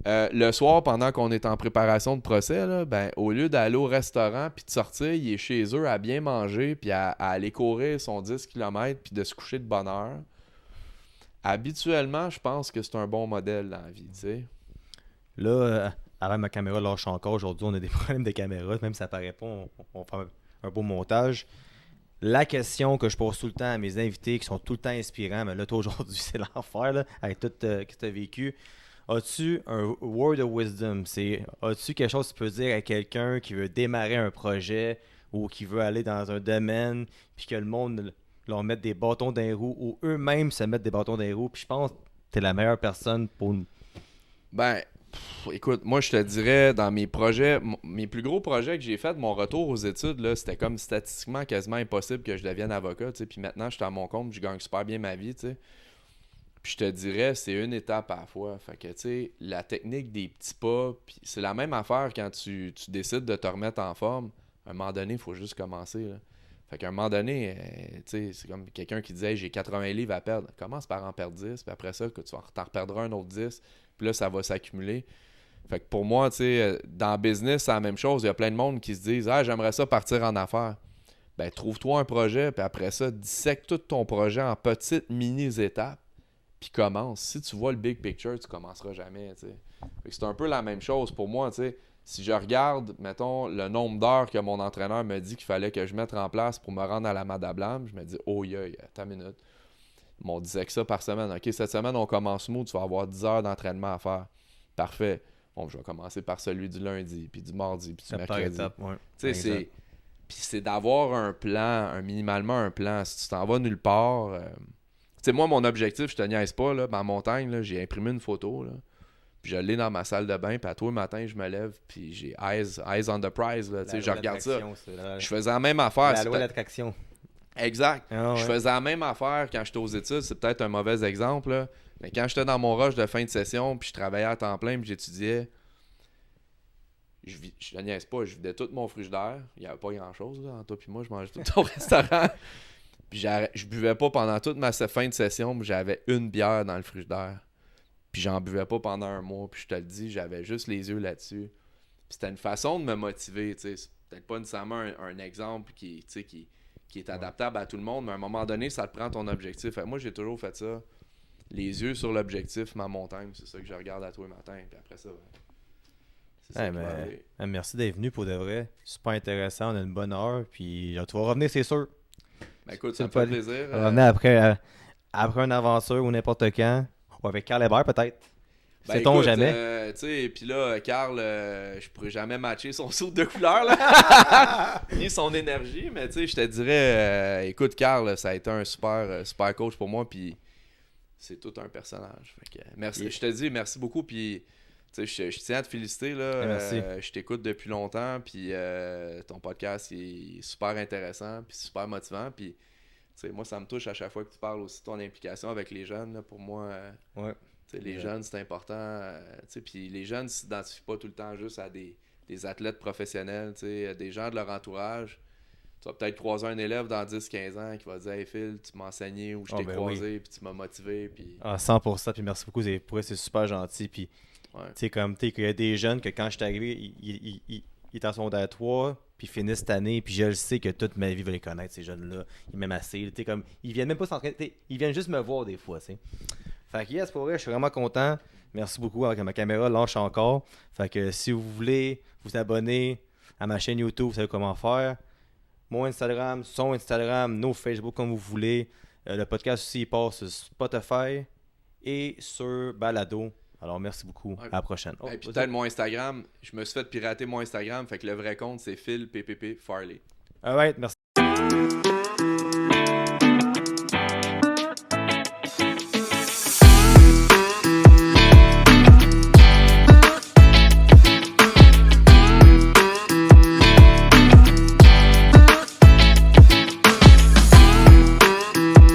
le soir, pendant qu'on est en préparation de procès, là, ben, au lieu d'aller au restaurant puis de sortir, il est chez eux à bien manger puis à aller courir son 10 km puis de se coucher de bonne heure. Habituellement, je pense que c'est un bon modèle dans la vie, tu sais. Là, avant ma caméra lâche encore, aujourd'hui, on a des problèmes de caméra. Même si ça paraît pas, on fait un beau montage. La question que je pose tout le temps à mes invités qui sont tout le temps inspirants, mais là, toi, aujourd'hui, c'est l'enfer, là, avec tout ce que tu as vécu. As-tu un word of wisdom? As-tu quelque chose que tu peux dire à quelqu'un qui veut démarrer un projet ou qui veut aller dans un domaine, puis que le monde leur mette des bâtons dans les roues ou eux-mêmes se mettent des bâtons dans les roues? Puis je pense que tu es la meilleure personne pour... Ben, écoute, moi je te dirais, dans mes projets, mes plus gros projets que j'ai fait, mon retour aux études, là, c'était comme statistiquement quasiment impossible que je devienne avocat, tu sais. Puis maintenant, je suis à mon compte, je gagne super bien ma vie, tu sais. Puis je te dirais, c'est une étape à la fois. Fait que, tu sais, la technique des petits pas, puis c'est la même affaire quand tu décides de te remettre en forme. À un moment donné, il faut juste commencer, là. Fait qu'à un moment donné, tu sais, c'est comme quelqu'un qui disait, j'ai 80 livres à perdre. Commence par en perdre 10, puis après ça, que tu t'en reperdras un autre 10, puis là, ça va s'accumuler. Fait que pour moi, tu sais, dans le business, c'est la même chose. Il y a plein de monde qui se disent, ah, j'aimerais ça partir en affaires. Ben, trouve-toi un projet, puis après ça, dissèque tout ton projet en petites mini-étapes, puis commence. Si tu vois le big picture, tu commenceras jamais, tu sais. Fait que c'est un peu la même chose pour moi, tu sais. Si je regarde, mettons, le nombre d'heures que mon entraîneur me dit qu'il fallait que je mette en place pour me rendre à la Madame, je me dis, oh, attends une minute. On disait que ça par semaine. OK, cette semaine, on commence smooth, tu vas avoir 10 heures d'entraînement à faire. Parfait. Bon, je vais commencer par celui du lundi, puis du mardi, puis du mercredi. Ouais. Tu sais, c'est d'avoir un plan, minimalement un plan. Si tu t'en vas nulle part... Tu sais, moi, mon objectif, je te niaise pas, là, en montagne, là, j'ai imprimé une photo, là, puis je l'ai dans ma salle de bain, puis à tous les matins, je me lève, puis j'ai eyes on the prize, là, tu sais, je regarde ça. Je faisais la même affaire. La loi d'attraction. Exact. Ah, ouais. Je faisais la même affaire quand j'étais aux études. C'est peut-être un mauvais exemple, là. Mais quand j'étais dans mon rush de fin de session, puis je travaillais à temps plein, puis j'étudiais, je ne niaise pas, je vidais tout mon frigidaire. Il n'y avait pas grand-chose, là. Entre toi puis moi, je mangeais tout au restaurant. Puis je buvais pas pendant toute ma fin de session, puis j'avais une bière dans le frigidaire. Puis j'en buvais pas pendant un mois. Puis je te le dis, j'avais juste les yeux là-dessus. Puis c'était une façon de me motiver, tu sais. C'est peut-être pas nécessairement un exemple qui est adaptable à tout le monde, mais à un moment donné, ça te prend ton objectif. Moi, j'ai toujours fait ça. Les yeux sur l'objectif, ma montagne, c'est ça que je regarde à tous les matins. Puis après ça, c'est ça qui va arriver. Merci d'être venu pour de vrai. Super intéressant, on a une bonne heure. Puis tu vas revenir, c'est sûr. Ben écoute, ça me fait plaisir. Revenir après une aventure ou n'importe quand. Ou avec Carl Hébert, peut-être. Ben sait-on écoute, jamais. Tu sais, puis là, Carl, je pourrais jamais matcher son saut de couleur, là. Ni son énergie, mais tu sais, je te dirais, écoute, Carl, ça a été un super coach pour moi, puis c'est tout un personnage. Fait que, merci. Je te dis merci beaucoup, puis tu sais, je tiens à te féliciter, là. Merci. Je t'écoute depuis longtemps, puis ton podcast est super intéressant, puis super motivant, puis tu sais, moi, ça me touche à chaque fois que tu parles aussi de ton implication avec les jeunes, là. Pour moi, Ouais. les jeunes, c'est important. Puis les jeunes ne s'identifient pas tout le temps juste à des athlètes professionnels, des gens de leur entourage. Tu vas peut-être croiser un élève dans 10-15 ans qui va dire « Hey Phil, tu m'as enseigné ou je t'ai croisé, puis tu m'as motivé. » Puis... 100%, puis merci beaucoup. C'est super gentil. Puis, tu sais, comme, il y a des jeunes que quand je suis arrivé, ils étaient en secondaire 3, puis finissent cette année, puis je le sais que toute ma vie va les connaître, ces jeunes-là. Ils m'aiment assez. Comme, ils viennent même pas s'entraîner. Ils viennent juste me voir des fois, tu sais. Fait que yes, pour vrai, je suis vraiment content. Merci beaucoup. Avec ma caméra lâche encore. Fait que si vous voulez vous abonner à ma chaîne YouTube, vous savez comment faire. Mon Instagram, son Instagram, nos Facebook, comme vous voulez. Le podcast aussi, il passe sur Spotify et sur Balado. Alors, merci beaucoup. À la prochaine. Et puis peut-être mon Instagram. Je me suis fait pirater mon Instagram. Fait que le vrai compte, c'est Phil PPP Farley. Alright, merci.